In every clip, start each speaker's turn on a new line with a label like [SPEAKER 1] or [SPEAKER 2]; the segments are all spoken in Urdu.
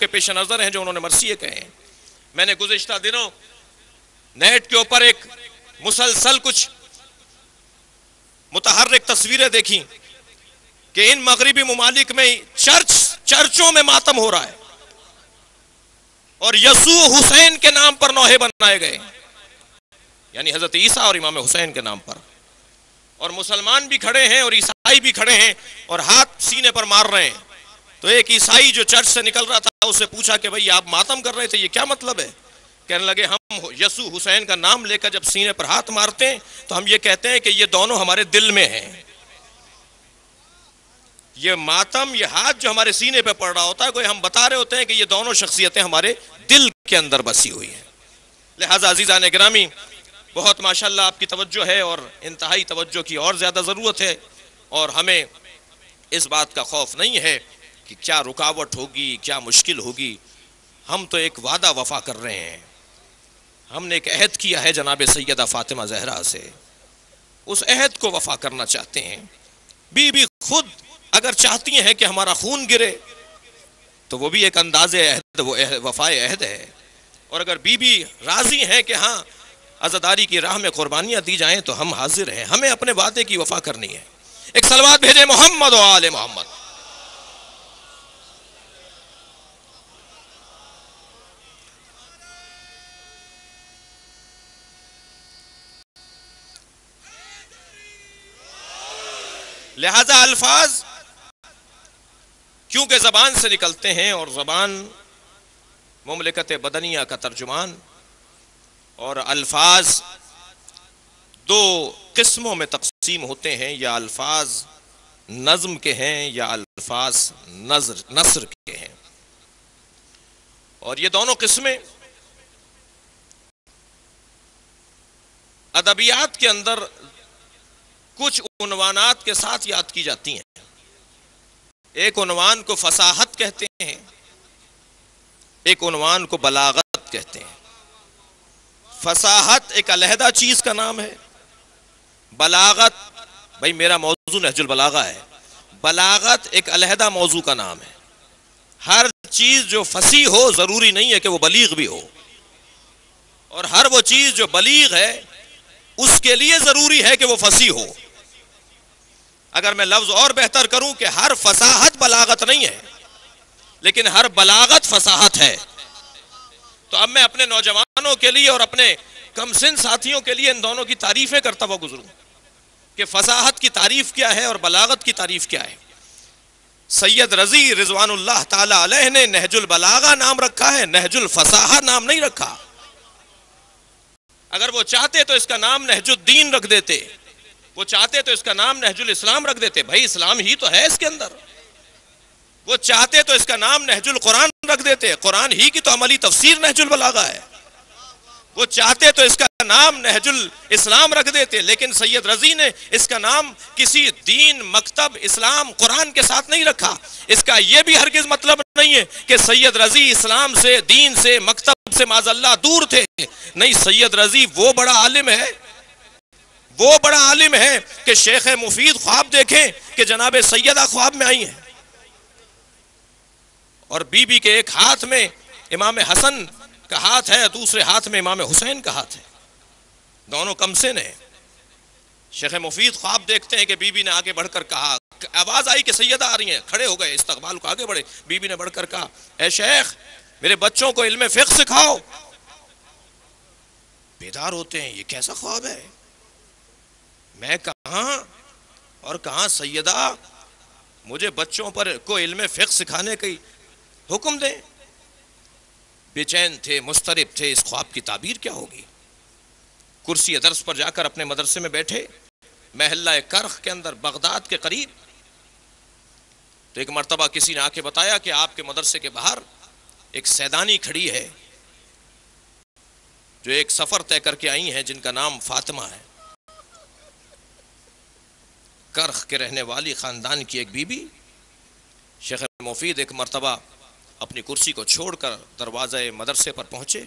[SPEAKER 1] کے پیش نظر ہیں جو انہوں نے مرثیے کہے ہیں. میں نے گزشتہ دنوں نیٹ کے اوپر ایک مسلسل کچھ متحرک تصویریں دیکھی کہ ان مغربی ممالک میں چرچوں میں ماتم ہو رہا ہے اور یسوع حسین کے نام پر نوحے بنائے گئے، یعنی حضرت عیسیٰ اور امام حسین کے نام پر، اور مسلمان بھی کھڑے ہیں اور عیسائی بھی کھڑے ہیں اور ہاتھ سینے پر مار رہے ہیں. تو ایک عیسائی جو چرچ سے نکل رہا تھا اسے پوچھا کہ بھئی آپ ماتم کر رہے تھے، یہ کیا مطلب ہے؟ کہنے لگے ہم یسوع حسین کا نام لے کر جب سینے پر ہاتھ مارتے ہیں تو ہم یہ کہتے ہیں کہ یہ دونوں ہمارے دل میں ہیں. یہ ماتم، یہ ہاتھ جو ہمارے سینے پہ پڑ رہا ہوتا ہے، کوئی ہم بتا رہے ہوتے ہیں کہ یہ دونوں شخصیتیں ہمارے دل کے اندر بسی ہوئی ہیں. لہذا عزیزان گرامی، بہت ماشاءاللہ آپ کی توجہ ہے اور انتہائی توجہ کی اور زیادہ ضرورت ہے، اور ہمیں اس بات کا خوف نہیں ہے کہ کیا رکاوٹ ہوگی، کیا مشکل ہوگی. ہم تو ایک وعدہ وفا کر رہے ہیں. ہم نے ایک عہد کیا ہے جناب سیدہ فاطمہ زہرا سے، اس عہد کو وفا کرنا چاہتے ہیں. بی بی خود اگر چاہتی ہیں کہ ہمارا خون گرے تو وہ بھی ایک انداز عہد، وہ وفائے عہد ہے. اور اگر بی بی راضی ہیں کہ ہاں عزاداری کی راہ میں قربانیاں دی جائیں تو ہم حاضر ہیں. ہمیں اپنے وعدے کی وفا کرنی ہے. ایک صلوات بھیجے محمد و آل محمد. لہذا الفاظ کیونکہ زبان سے نکلتے ہیں اور زبان مملکت بدنیہ کا ترجمان، اور الفاظ دو قسموں میں تقسیم ہوتے ہیں، یا الفاظ نظم کے ہیں یا الفاظ نثر کے ہیں. اور یہ دونوں قسمیں ادبیات کے اندر کچھ عنوانات کے ساتھ یاد کی جاتی ہیں. ایک عنوان کو فصاحت کہتے ہیں، ایک عنوان کو بلاغت کہتے ہیں. فصاحت ایک علیحدہ چیز کا نام ہے. بلاغت، بھئی میرا موضوع نہج البلاغہ ہے، بلاغت ایک علیحدہ موضوع کا نام ہے. ہر چیز جو فصیح ہو ضروری نہیں ہے کہ وہ بلیغ بھی ہو، اور ہر وہ چیز جو بلیغ ہے اس کے لیے ضروری ہے کہ وہ فصیح ہو. اگر میں لفظ اور بہتر کروں کہ ہر فصاحت بلاغت نہیں ہے لیکن ہر بلاغت فصاحت ہے. تو اب میں اپنے نوجوانوں کے لیے اور اپنے کم سن ساتھیوں کے لیے ان دونوں کی تعریفیں کرتا ہوا گزروں کہ فصاحت کی تعریف کیا ہے اور بلاغت کی تعریف کیا ہے. سید رضی رضوان اللہ تعالی علیہ نے نہج البلاغہ نام رکھا ہے، نہج الفصاحہ نام نہیں رکھا. اگر وہ چاہتے تو اس کا نام نہج الدین رکھ دیتے، وہ چاہتے تو اس کا نام نہج الاسلام رکھ دیتے. بھائی اسلام ہی تو ہے اس کے اندر. وہ چاہتے تو اس کا نام نہج القرآن رکھ دیتے، قرآن ہی کی تو عملی تفسیر نہج البلاغہ ہے. وہ چاہتے تو اس کا نام نہج الاسلام رکھ دیتے، لیکن سید رضی نے اس کا نام کسی دین، مکتب، اسلام، قرآن کے ساتھ نہیں رکھا. اس کا یہ بھی ہرگز مطلب نہیں ہے کہ سید رضی اسلام سے، دین سے، مکتب سے معاذ اللہ دور تھے. نہیں، سید رضی وہ بڑا عالم ہے، وہ بڑا عالم ہے کہ شیخ مفید خواب دیکھیں کہ جناب سیدہ خواب میں آئی ہیں، اور بی بی کے ایک ہاتھ میں امام حسن کا ہاتھ ہے، دوسرے ہاتھ میں امام حسین کا ہاتھ ہے. دونوں کمسن ہیں. شیخ مفید خواب دیکھتے ہیں کہ بی بی نے آگے بڑھ کر کہا، آواز آئی کہ سیدہ آ رہی ہیں، کھڑے ہو گئے استقبال کو آگے بڑھے. بی بی نے بڑھ کر کہا، اے شیخ میرے بچوں کو علم فقہ سکھاؤ. بیدار ہوتے ہیں، یہ کیسا خواب ہے؟ میں کہاں اور کہاں سیدہ، مجھے بچوں پر کو علم فقہ سکھانے کی حکم دیں. بے چین تھے، مضطرب تھے، اس خواب کی تعبیر کیا ہوگی. کرسی درس پر جا کر اپنے مدرسے میں بیٹھے محلہ کرخ کے اندر بغداد کے قریب. تو ایک مرتبہ کسی نے آ کے بتایا کہ آپ کے مدرسے کے باہر ایک سیدانی کھڑی ہے جو ایک سفر طے کر کے آئی ہیں، جن کا نام فاطمہ ہے. کرخ کے رہنے والی خاندان کی ایک بی بی. شیخ مفید ایک مرتبہ اپنی کرسی کو چھوڑ کر دروازہ مدرسے پر پہنچے.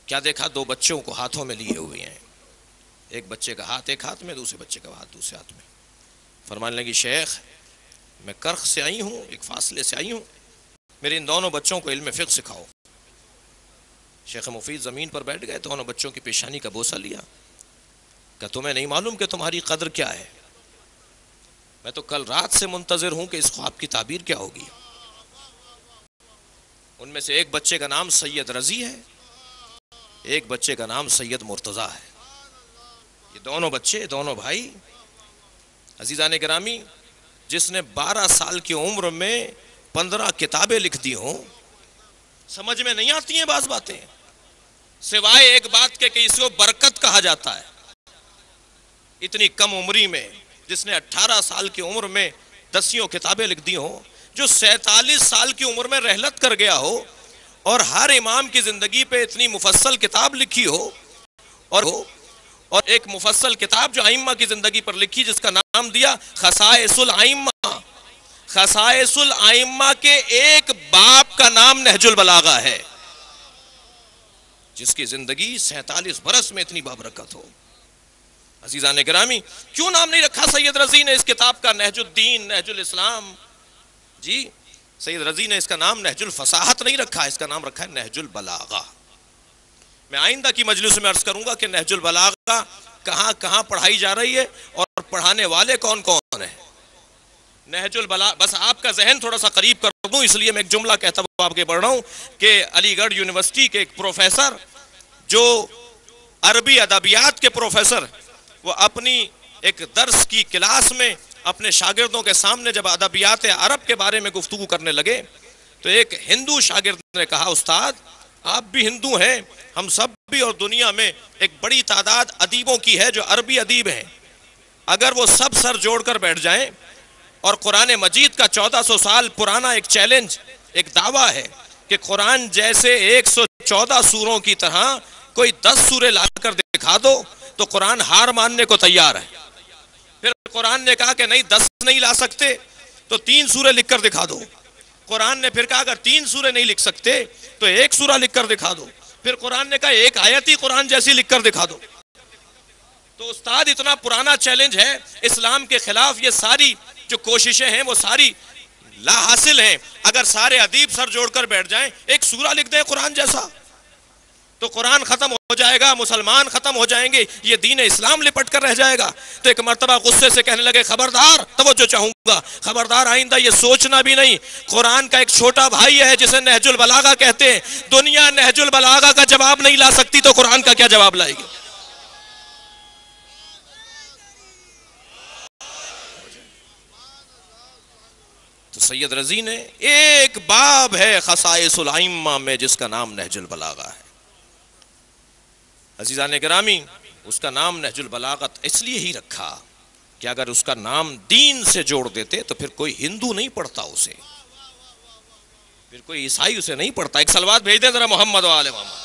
[SPEAKER 1] کیا دیکھا؟ دو بچوں کو ہاتھوں میں لیے ہوئے ہیں، ایک بچے کا ہاتھ ایک ہاتھ میں، دوسرے بچے کا ہاتھ دوسرے ہاتھ میں. فرمانے لگی، شیخ میں کرخ سے آئی ہوں، ایک فاصلے سے آئی ہوں، میرے ان دونوں بچوں کو علم فقہ سکھاؤ۔ شیخ مفید زمین پر بیٹھ گئے، دونوں بچوں کی پیشانی کا بوسہ لیا کہ تمہیں نہیں معلوم کہ تمہاری قدر کیا ہے؟ میں تو کل رات سے منتظر ہوں کہ اس خواب کی تعبیر کیا ہوگی۔ ان میں سے ایک بچے کا نام سید رضی ہے، ایک بچے کا نام سید مرتضیٰ ہے۔ یہ دونوں بچے، دونوں بھائی، عزیزان گرامی، جس نے 12 سال کی عمر میں 15 کتابیں لکھ دی ہوں، سمجھ میں نہیں آتی ہیں بعض باتیں، سوائے ایک بات کے کہ اس کو برکت کہا جاتا ہے۔ اتنی کم عمری میں جس نے 18 سال کی عمر میں 10 کتابیں لکھ دی ہوں، جو 47 سال کی عمر میں رحلت کر گیا ہو، اور ہر امام کی زندگی پہ اتنی مفصل کتاب لکھی ہو، اور ایک مفصل کتاب جو ائمہ کی زندگی پر لکھی جس کا نام دیا خصائص الائمہ۔ خصائص الائمہ کے ایک باب کا نام نہج البلاغہ ہے، جس کی زندگی 47 برس میں اتنی بابرکت ہو۔ عزیزان گرامی، کیوں نام نہیں رکھا سید رضی نے اس کتاب کا نہج الدین، نہج الاسلام؟ جی، سید رضی نے اس کا نام نہج الفصاحت نہیں رکھا، اس کا نام رکھا ہے نہج البلاغہ۔ میں آئندہ کی مجلس میں عرض کروں گا کہ نہج البلاغہ کہاں کہاں پڑھائی جا رہی ہے اور پڑھانے والے کون کون ہیں۔ نہج البلاغہ، بس آپ کا ذہن تھوڑا سا قریب کر دوں اس لیے میں ایک جملہ کہتا ہوں آپ کے بڑھ رہا ہوں کہ علی گڑھ یونیورسٹی کے ایک پروفیسر جو عربی ادبیات کے پروفیسر، وہ اپنی ایک درس کی کلاس میں اپنے شاگردوں کے سامنے جب ادبیات عرب کے بارے میں گفتگو کرنے لگے تو ایک ہندو شاگرد نے کہا، استاد آپ بھی ہندو ہیں، ہم سب بھی، اور دنیا میں ایک بڑی تعداد ادیبوں کی ہے جو عربی ادیب ہیں، اگر وہ سب سر جوڑ کر بیٹھ جائیں اور قرآن مجید کا 1400 سال پرانا ایک چیلنج، ایک دعویٰ ہے کہ قرآن جیسے 114 سوروں کی طرح کوئی 10 سورے لا کر دکھا دو تو قرآن ہار ماننے کو تیار ہے۔ پھر قرآن نے کہا کہ نہیں 10 نہیں لا سکتے تو 3 سورے لکھ کر دکھا دو۔ قرآن نے پھر کہا اگر 3 سورے نہیں لکھ سکتے تو 1 سورہ لکھ کر دکھا دو۔ پھر قرآن نے کہا ایک آیت ہی قرآن جیسی لکھ کر دکھا دو۔ تو استاد اتنا پرانا چیلنج ہے اسلام کے خلاف، یہ ساری جو کوششیں ہیں وہ ساری لا حاصل ہیں۔ اگر سارے ادیب سر جوڑ کر بیٹھ جائیں، ایک سورہ لکھ دیں قرآن جیسا، تو قرآن ختم ہو جائے گا، مسلمان ختم ہو جائیں گے، یہ دین اسلام لپٹ کر رہ جائے گا۔ تو ایک مرتبہ غصے سے کہنے لگے، خبردار، توجہ چاہوں گا، خبردار آئندہ یہ سوچنا بھی نہیں، قرآن کا ایک چھوٹا بھائی ہے جسے نہج البلاغہ کہتے ہیں، دنیا نہج البلاغہ کا جواب نہیں لا سکتی تو قرآن کا کیا جواب لائے گی؟ تو سید رضی نے ایک باب ہے خصائص الائمہ میں جس کا نام نہج البلاغہ ہے۔ عزیزان گرامی، اس کا نام نہج البلاغت اس لیے ہی رکھا کہ اگر اس کا نام دین سے جوڑ دیتے تو پھر کوئی ہندو نہیں پڑھتا اسے، پھر کوئی عیسائی اسے نہیں پڑھتا۔ ایک صلوات بھیج دیں ذرا محمد و آل محمد۔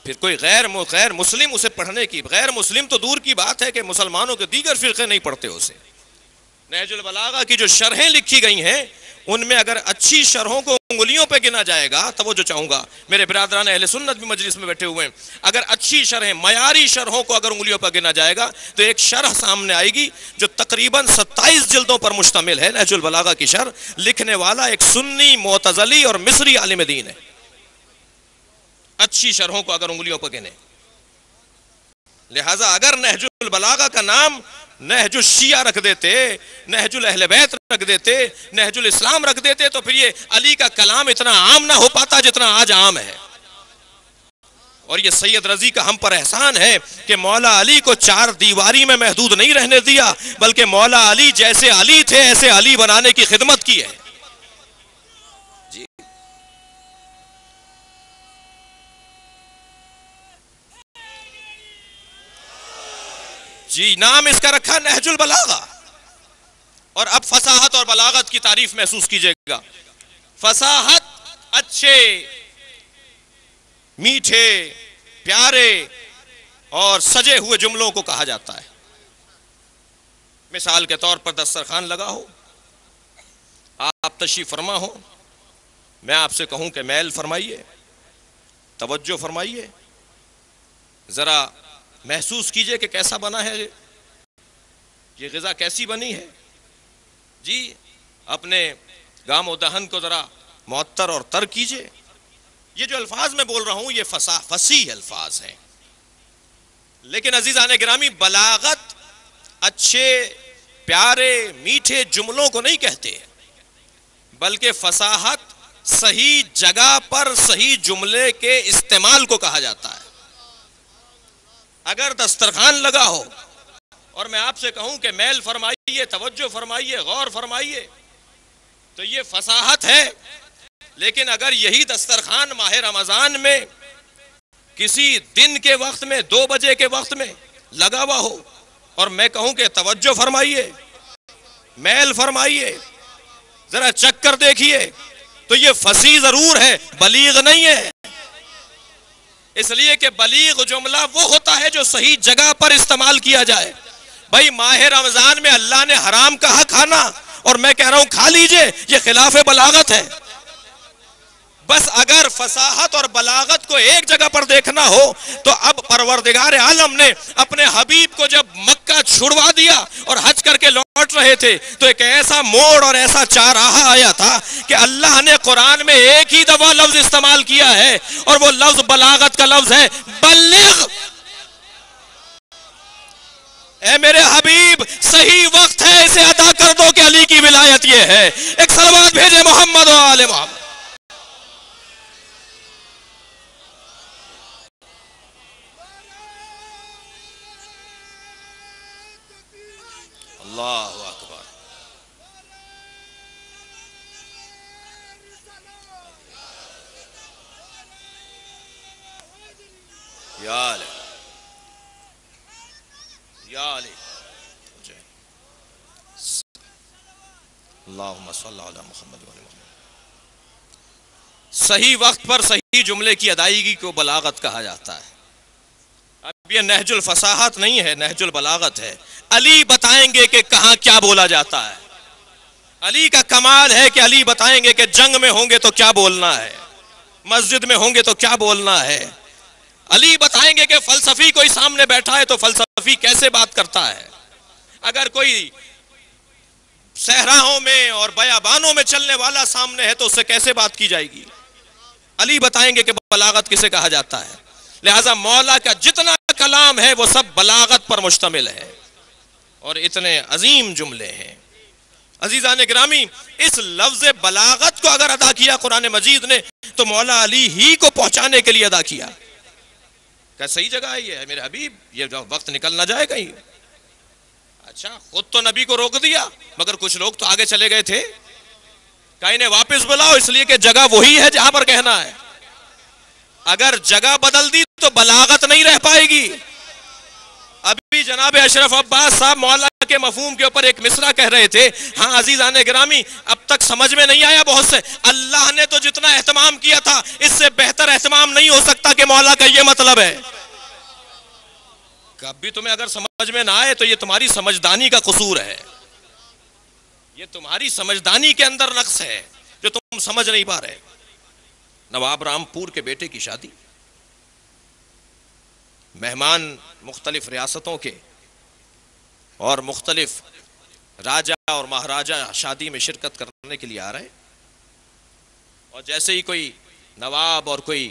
[SPEAKER 1] پھر کوئی غیر مسلم اسے پڑھنے کی، غیر مسلم تو دور کی بات ہے کہ مسلمانوں کے دیگر فرقے نہیں پڑھتے اسے۔ نہج البلاغہ کی جو شرحیں لکھی گئی ہیں ان میں اگر اچھی شرحوں کو انگلیوں پہ گنا جائے گا، توجہ چاہوں گا، میرے برادران اہل سنت بھی مجلس میں بیٹھے ہوئے ہیں، اگر اچھی شرحیں، معیاری شرحوں کو اگر انگلیوں پر گنا جائے گا تو ایک شرح سامنے آئے گی جو تقریباً 27 جلدوں پر مشتمل ہے۔ نہج البلاغہ کی شرح لکھنے والا ایک سنی معتزلی اور مصری عالم دین ہے۔ اچھی شرحوں کو اگر انگلیوں پر گنے، لہٰذا اگر نہج البلاغہ کا نام نہج الشیعہ رکھ دیتے، نہج الاہل بیت رکھ دیتے، نہج الاسلام رکھ دیتے تو پھر یہ علی کا کلام اتنا عام نہ ہو پاتا جتنا آج عام ہے۔ اور یہ سید رضی کا ہم پر احسان ہے کہ مولا علی کو 4 دیواری میں محدود نہیں رہنے دیا، بلکہ مولا علی جیسے علی تھے ایسے علی بنانے کی خدمت کی ہے۔ جی، نام اس کا رکھا نہج البلاغہ۔ اور اب فصاحت اور بلاغت کی تعریف محسوس کیجئے گا۔ فصاحت اچھے، میٹھے، پیارے اور سجے ہوئے جملوں کو کہا جاتا ہے۔ مثال کے طور پر دسترخوان لگا ہو، آپ تشریف فرما ہو، میں آپ سے کہوں کہ میل فرمائیے، توجہ فرمائیے، ذرا محسوس کیجئے کہ کیسا بنا ہے یہ غذا کیسی بنی ہے جی؟ اپنے گام و دہن کو ذرا معطر اور تر کیجئے. یہ جو الفاظ میں بول رہا ہوں یہ فصیح الفاظ ہیں، لیکن عزیزان گرامی بلاغت اچھے پیارے میٹھے جملوں کو نہیں کہتے، بلکہ فصاحت صحیح جگہ پر صحیح جملے کے استعمال کو کہا جاتا ہے. اگر دسترخوان لگا ہو اور میں آپ سے کہوں کہ میل فرمائیے، توجہ فرمائیے، غور فرمائیے، تو یہ فصاحت ہے. لیکن اگر یہی دسترخوان ماہ رمضان میں کسی دن کے وقت میں 2 بجے کے وقت میں لگا ہوا ہو اور میں کہوں کہ توجہ فرمائیے، میل فرمائیے، ذرا چکر دیکھیے، تو یہ فصیح ضرور ہے، بلیغ نہیں ہے. اس لیے کہ بلیغ جملہ وہ ہوتا ہے جو صحیح جگہ پر استعمال کیا جائے. بھائی ماہ رمضان میں اللہ نے حرام کہا کھانا اور میں کہہ رہا ہوں کھا لیجئے، یہ خلاف بلاغت ہے. بس اگر فصاحت اور بلاغت کو ایک جگہ پر دیکھنا ہو تو اب پروردگار عالم نے اپنے حبیب کو جب مکہ چھڑوا دیا اور حج کر کے لوٹ رہے تھے تو ایک ایسا موڑ اور ایسا چاراہا آیا تھا کہ اللہ نے قرآن میں ایک ہی دفعہ لفظ استعمال کیا ہے اور وہ لفظ بلاغت کا لفظ ہے، بلغ. اے میرے حبیب صحیح وقت ہے، اسے ادا کر دو کہ علی کی ولایت یہ ہے. ایک صلوات بھیجے محمد و آل محمد. اللہ اکبر. یا علی یا علی اللہم صلی علی محمد و علی محمد. صحیح وقت پر صحیح جملے کی ادائیگی کو بلاغت کہا جاتا ہے. اب یہ نہج الفصاحت نہیں ہے، نہج البلاغت ہے. علی بتائیں گے کہ کہاں کیا بولا جاتا ہے. علی کا کمال ہے کہ علی بتائیں گے کہ جنگ میں ہوں گے تو کیا بولنا ہے، مسجد میں ہوں گے تو کیا بولنا ہے. علی بتائیں گے کہ فلسفی کوئی سامنے بیٹھا ہے تو فلسفی کیسے بات کرتا ہے. اگر کوئی صحراؤں میں اور بیابانوں میں چلنے والا سامنے ہے تو اس سے کیسے بات کی جائے گی. علی بتائیں گے کہ بلاغت کسے کہا جاتا ہے. لہذا مولا کا جتنا کلام ہے وہ سب بلاغت پر مشتمل ہے اور اتنے عظیم جملے ہیں. عزیزان گرامی اس لفظ بلاغت کو اگر ادا کیا قرآن مجید نے تو مولا علی ہی کو پہنچانے کے لیے ادا کیا. کیا صحیح جگہ ہے یہ میرے حبیب، یہ جو وقت نکل نہ جائے کہیں. اچھا خود تو نبی کو روک دیا مگر کچھ لوگ تو آگے چلے گئے تھے کہ انہیں واپس بلاؤ، اس لیے کہ جگہ وہی ہے جہاں پر کہنا ہے. اگر جگہ بدل دی تو بلاغت نہیں رہ پائے گی. ابھی جناب اشرف عباس صاحب مولا کے مفہوم کے اوپر ایک مصرع کہہ رہے تھے. ہاں عزیزان گرامی اب تک سمجھ میں نہیں آیا بہت سے. اللہ نے تو جتنا اہتمام کیا تھا اس سے بہتر اہتمام نہیں ہو سکتا کہ مولا کا یہ مطلب ہے. کبھی تمہیں اگر سمجھ میں نہ آئے تو یہ تمہاری سمجھدانی کا قصور ہے، یہ تمہاری سمجھدانی کے اندر نقص ہے جو تم سمجھ نہیں پا رہے. نواب رامپور کے بیٹے کی شادی، مہمان مختلف ریاستوں کے اور مختلف راجہ اور مہاراجہ شادی میں شرکت کرنے کے لیے آ رہے، اور جیسے ہی کوئی نواب اور کوئی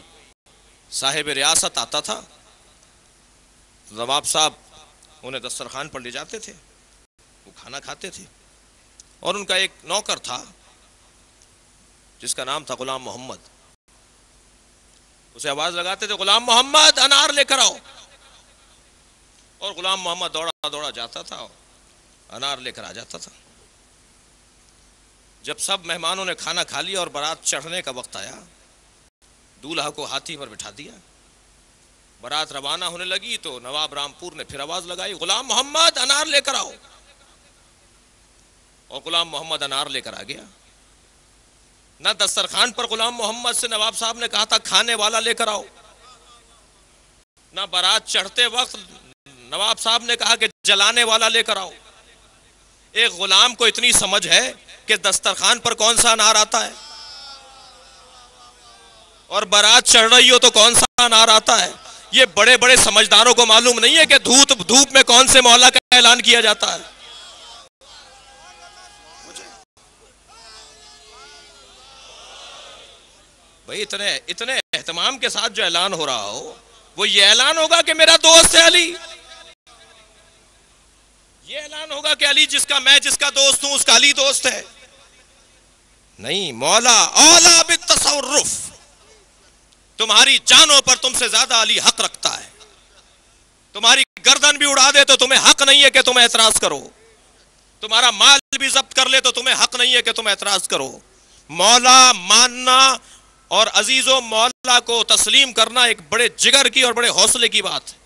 [SPEAKER 1] صاحب ریاست آتا تھا نواب صاحب انہیں دسترخوان پر لے جاتے تھے، وہ کھانا کھاتے تھے، اور ان کا ایک نوکر تھا جس کا نام تھا غلام محمد. اسے آواز لگاتے تھے غلام محمد انار لے کر آؤ، اور غلام محمد دوڑا دوڑا جاتا تھا اور انار لے کر آ جاتا تھا. جب سب مہمانوں نے کھانا کھا لیا اور بارات چڑھنے کا وقت آیا، دولہا کو ہاتھی پر بٹھا دیا، بارات روانہ ہونے لگی تو نواب رامپور نے پھر آواز لگائی غلام محمد انار لے کر آؤ، اور غلام محمد انار لے کر آ گیا. نہ دسترخوان پر غلام محمد سے نواب صاحب نے کہا تھا کھانے والا لے کر آؤ، نہ بارات چڑھتے وقت نواب صاحب نے کہا کہ جلانے والا لے کر آؤ. ایک غلام کو اتنی سمجھ ہے کہ دسترخوان پر کون سا انار آتا ہے اور بارات چڑھ رہی ہو تو کون سا انار آتا ہے. یہ بڑے بڑے سمجھداروں کو معلوم نہیں ہے کہ دھوپ میں کون سے مولا کا اعلان کیا جاتا ہے. بھئی اتنے اہتمام کے ساتھ جو اعلان ہو رہا ہو وہ یہ اعلان ہوگا کہ میرا دوست ہے علی، یہ اعلان ہوگا کہ علی جس کا دوست ہوں اس کا علی دوست ہے؟ نہیں، مولا اولا بالتصرف، تمہاری جانوں پر تم سے زیادہ علی حق رکھتا ہے، تمہاری گردن بھی اڑا دے تو تمہیں حق نہیں ہے کہ تم اعتراض کرو، تمہارا مال بھی ضبط کر لے تو تمہیں حق نہیں ہے کہ تم اعتراض کرو۔ مولا ماننا اور عزیزو مولا کو تسلیم کرنا ایک بڑے جگر کی اور بڑے حوصلے کی بات ہے۔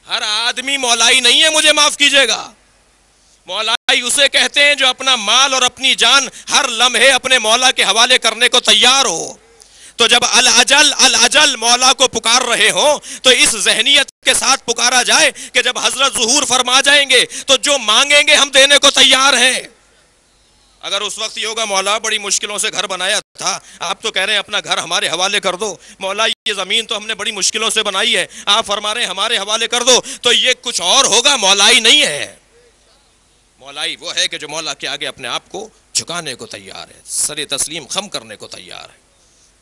[SPEAKER 1] ہر آدمی مولائی نہیں ہے، مجھے معاف کیجئے گا۔ مولائی اسے کہتے ہیں جو اپنا مال اور اپنی جان ہر لمحے اپنے مولا کے حوالے کرنے کو تیار ہو۔ تو جب الاجل مولا کو پکار رہے ہوں تو اس ذہنیت کے ساتھ پکارا جائے کہ جب حضرت ظہور فرما جائیں گے تو جو مانگیں گے ہم دینے کو تیار ہیں۔ اگر اس وقت یہ ہوگا مولا بڑی مشکلوں سے گھر بنایا تھا، آپ تو کہہ رہے ہیں اپنا گھر ہمارے حوالے کر دو، مولا یہ زمین تو ہم نے بڑی مشکلوں سے بنائی ہے، آپ فرما رہے ہیں ہمارے حوالے کر دو، تو یہ کچھ اور ہوگا، مولائی نہیں ہے۔ مولائی وہ ہے کہ جو مولا کے آگے اپنے آپ کو جھکانے کو تیار ہے، سر تسلیم خم کرنے کو تیار ہے۔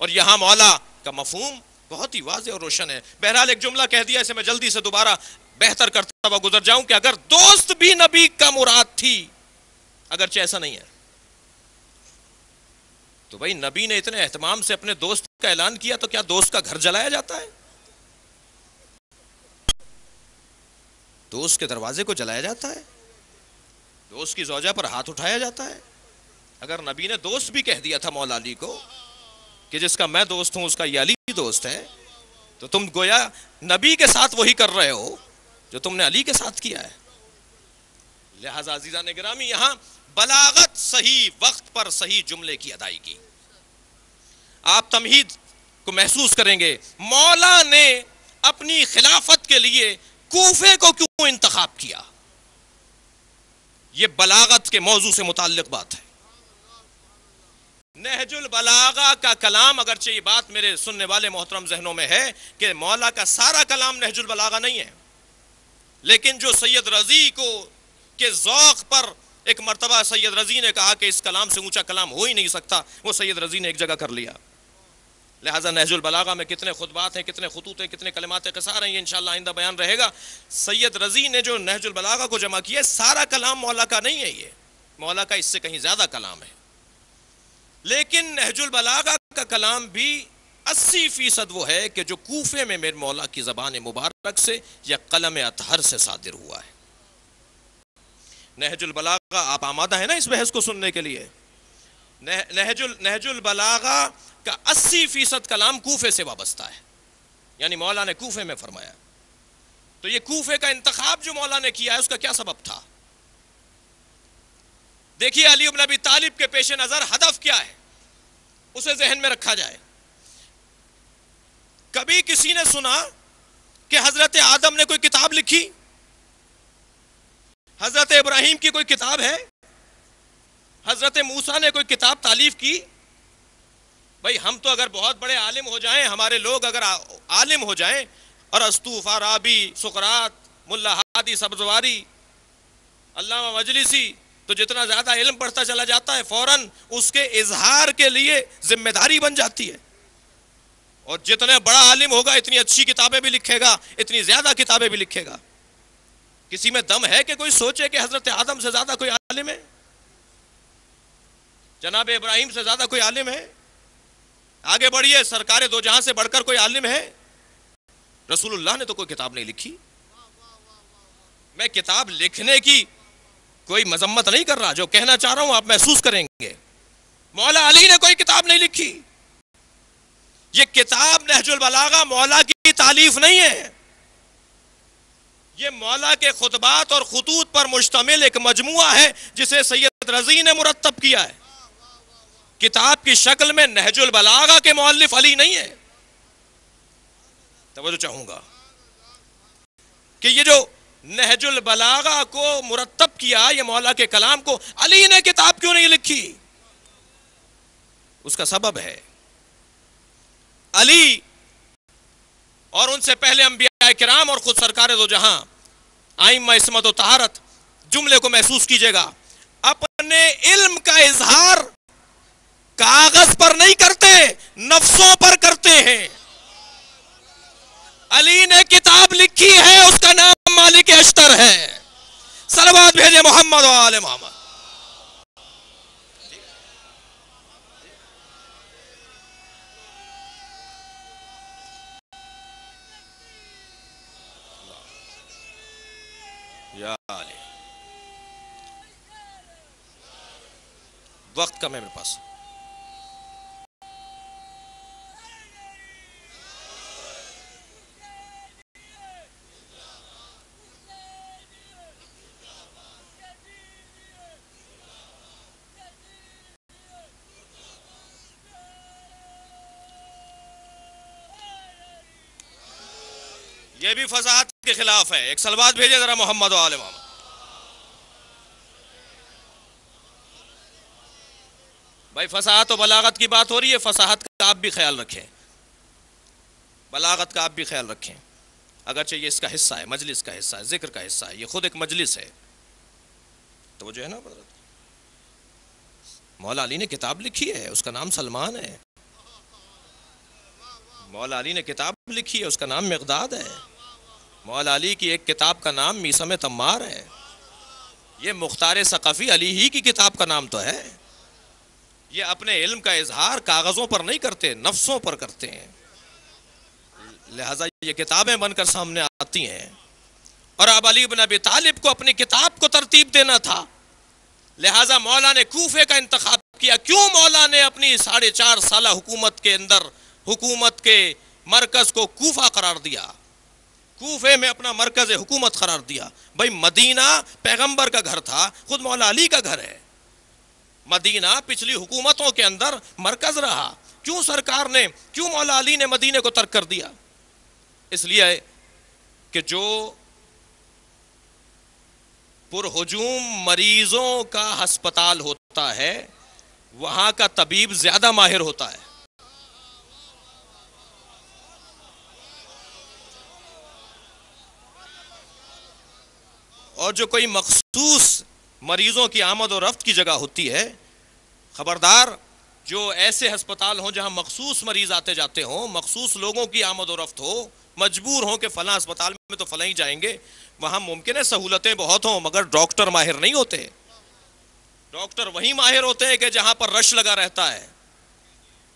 [SPEAKER 1] اور یہاں مولا کا مفہوم بہت ہی واضح اور روشن ہے۔ بہرحال ایک جملہ کہہ دیا، اسے میں جلدی سے دوبارہ بہتر کرتا ہوا گزر جاؤں کہ اگر دوست بھی نبی کا مراد تھی، اگرچہ ایسا نہیں ہے، تو بھئی نبی نے اتنے اہتمام سے اپنے دوست کا اعلان کیا تو کیا دوست کا گھر جلایا جاتا ہے؟ دوست کے دروازے کو جلایا جاتا ہے؟ دوست کی زوجہ پر ہاتھ اٹھایا جاتا ہے؟ اگر نبی نے دوست بھی کہہ دیا تھا مولا علی کو کہ جس کا میں دوست ہوں اس کا یہ علی دوست ہے، تو تم گویا نبی کے ساتھ وہی کر رہے ہو جو تم نے علی کے ساتھ کیا ہے۔ لہذا عزیزان گرامی، یہاں بلاغت صحیح وقت پر صحیح جملے کی ادائیگی، آپ تمہید کو محسوس کریں گے۔ مولا نے اپنی خلافت کے لیے کوفے کو کیوں انتخاب کیا؟ یہ بلاغت کے موضوع سے متعلق بات ہے۔ نہج البلاغہ کا کلام، اگرچہ یہ بات میرے سننے والے محترم ذہنوں میں ہے کہ مولا کا سارا کلام نہج البلاغہ نہیں ہے، لیکن جو سید رضی کو کے ذوق پر ایک مرتبہ سید رضی نے کہا کہ اس کلام سے اونچا کلام ہو ہی نہیں سکتا، وہ سید رضی نے ایک جگہ کر لیا۔ لہٰذا نہج البلاغہ میں کتنے خطبات ہیں، کتنے خطوط ہیں، کتنے کلمات قصار ہیں، یہ انشاءاللہ آئندہ بیان رہے گا۔ سید رضی نے جو نہج البلاغہ کو جمع کیا، سارا کلام مولا کا نہیں ہے، یہ مولا کا اس سے کہیں زیادہ کلام ہے، لیکن نہج البلاغہ کا کلام بھی 80% وہ ہے کہ جو کوفے میں میرے مولا کی زبان مبارک سے یا قلم اطہر سے صادر ہوا ہے۔ نہج البلاغہ، آپ آمادہ ہیں نا اس بحث کو سننے کے لیے؟ نہج البلاغہ کا 80% کلام کوفے سے وابستہ ہے، یعنی مولا نے کوفے میں فرمایا۔ تو یہ کوفے کا انتخاب جو مولا نے کیا ہے اس کا کیا سبب تھا؟ دیکھیے علی بن ابی طالب کے پیش نظر ہدف کیا ہے، اسے ذہن میں رکھا جائے۔ کبھی کسی نے سنا کہ حضرت آدم نے کوئی کتاب لکھی؟ حضرت ابراہیم کی کوئی کتاب ہے؟ حضرت موسیٰ نے کوئی کتاب تالیف کی؟ بھئی ہم تو اگر بہت بڑے عالم ہو جائیں، ہمارے لوگ اگر عالم ہو جائیں، ارسطو، فارابی، سقراط، ملا ہادی سبزواری، علامہ مجلسی، تو جتنا زیادہ علم پڑھتا چلا جاتا ہے فوراً اس کے اظہار کے لیے ذمہ داری بن جاتی ہے، اور جتنے بڑا عالم ہوگا اتنی اچھی کتابیں بھی لکھے گا، اتنی زیادہ کتابیں بھی لکھے گا۔ کسی میں دم ہے کہ کوئی سوچے کہ حضرت آدم سے زیادہ کوئی عالم ہے، جناب ابراہیم سے زیادہ کوئی عالم ہے؟ آگے بڑھیے، سرکار دو جہاں سے بڑھ کر کوئی عالم ہے؟ رسول اللہ نے تو کوئی کتاب نہیں لکھی۔ میں کتاب لکھنے کی کوئی مذمت نہیں کر رہا، جو کہنا چاہ رہا ہوں آپ محسوس کریں گے۔ مولا علی نے کوئی کتاب نہیں لکھی۔ یہ کتاب نہج البلاغہ مولا کی تالیف نہیں ہے، یہ مولا کے خطبات اور خطوط پر مشتمل ایک مجموعہ ہے جسے سید رضی نے مرتب کیا ہے۔ کتاب کی شکل میں نہج البلاغہ کے مؤلف علی نہیں ہے۔ توجہ چاہوں گا کہ یہ جو نہج البلاغہ کو مرتب کیا، یہ مولا کے کلام کو، علی نے کتاب کیوں نہیں لکھی؟ اس کا سبب ہے علی اور ان سے پہلے انبیاء کرام اور خود سرکار دو جہاں ائمہ عصمت و طہارت، جملے کو محسوس کیجئے گا، اپنے علم کا اظہار کاغذ پر نہیں کرتے، نفسوں پر کرتے ہیں. علی نے کتاب لکھی ہے، اس کا نام مالک اشتر ہے. صلوات بھیجے محمد و آل محمد. یا علی. وقت کم ہے میرے پاس. یہ بھی فصاحت کے خلاف ہے. ایک صلوات بھیجے ذرا محمد و آل محمد. بھائی فصاحت و بلاغت کی بات ہو رہی ہے، فصاحت کا آپ بھی خیال رکھیں، بلاغت کا آپ بھی خیال رکھیں. اگرچہ یہ اس کا حصہ ہے، مجلس کا حصہ ہے، ذکر کا حصہ ہے، یہ خود ایک مجلس ہے. تو وہ جو ہے نا مولا علی نے کتاب لکھی ہے، اس کا نام سلمان ہے. مولا علی نے کتاب لکھی ہے، اس کا نام مقداد ہے. مولا علی کی ایک کتاب کا نام میثم تمار ہے. یہ مختار ثقفی علی ہی کی کتاب کا نام تو ہے. یہ اپنے علم کا اظہار کاغذوں پر نہیں کرتے، نفسوں پر کرتے ہیں. لہٰذا یہ کتابیں بن کر سامنے آتی ہیں. اور اب علی بن ابی طالب کو اپنی کتاب کو ترتیب دینا تھا، لہٰذا مولا نے کوفے کا انتخاب کیا. کیوں مولا نے اپنی 4.5 سالہ حکومت کے اندر حکومت کے مرکز کو کوفہ قرار دیا، کوفے میں اپنا مرکز حکومت قرار دیا؟ بھائی مدینہ پیغمبر کا گھر تھا، خود مولا علی کا گھر ہے. مدینہ پچھلی حکومتوں کے اندر مرکز رہا. کیوں سرکار نے، کیوں مولا علی نے مدینہ کو ترک کر دیا؟ اس لیے کہ جو پرہجوم مریضوں کا ہسپتال ہوتا ہے وہاں کا طبیب زیادہ ماہر ہوتا ہے. اور جو کوئی مخصوص مریضوں کی آمد و رفت کی جگہ ہوتی ہے، خبردار جو ایسے ہسپتال ہوں جہاں مخصوص مریض آتے جاتے ہوں، مخصوص لوگوں کی آمد و رفت ہو، مجبور ہوں کہ فلاں ہسپتال میں تو فلاں ہی جائیں گے، وہاں ممکن ہے سہولتیں بہت ہوں مگر ڈاکٹر ماہر نہیں ہوتے. ڈاکٹر وہی ماہر ہوتے ہیں کہ جہاں پر رش لگا رہتا ہے،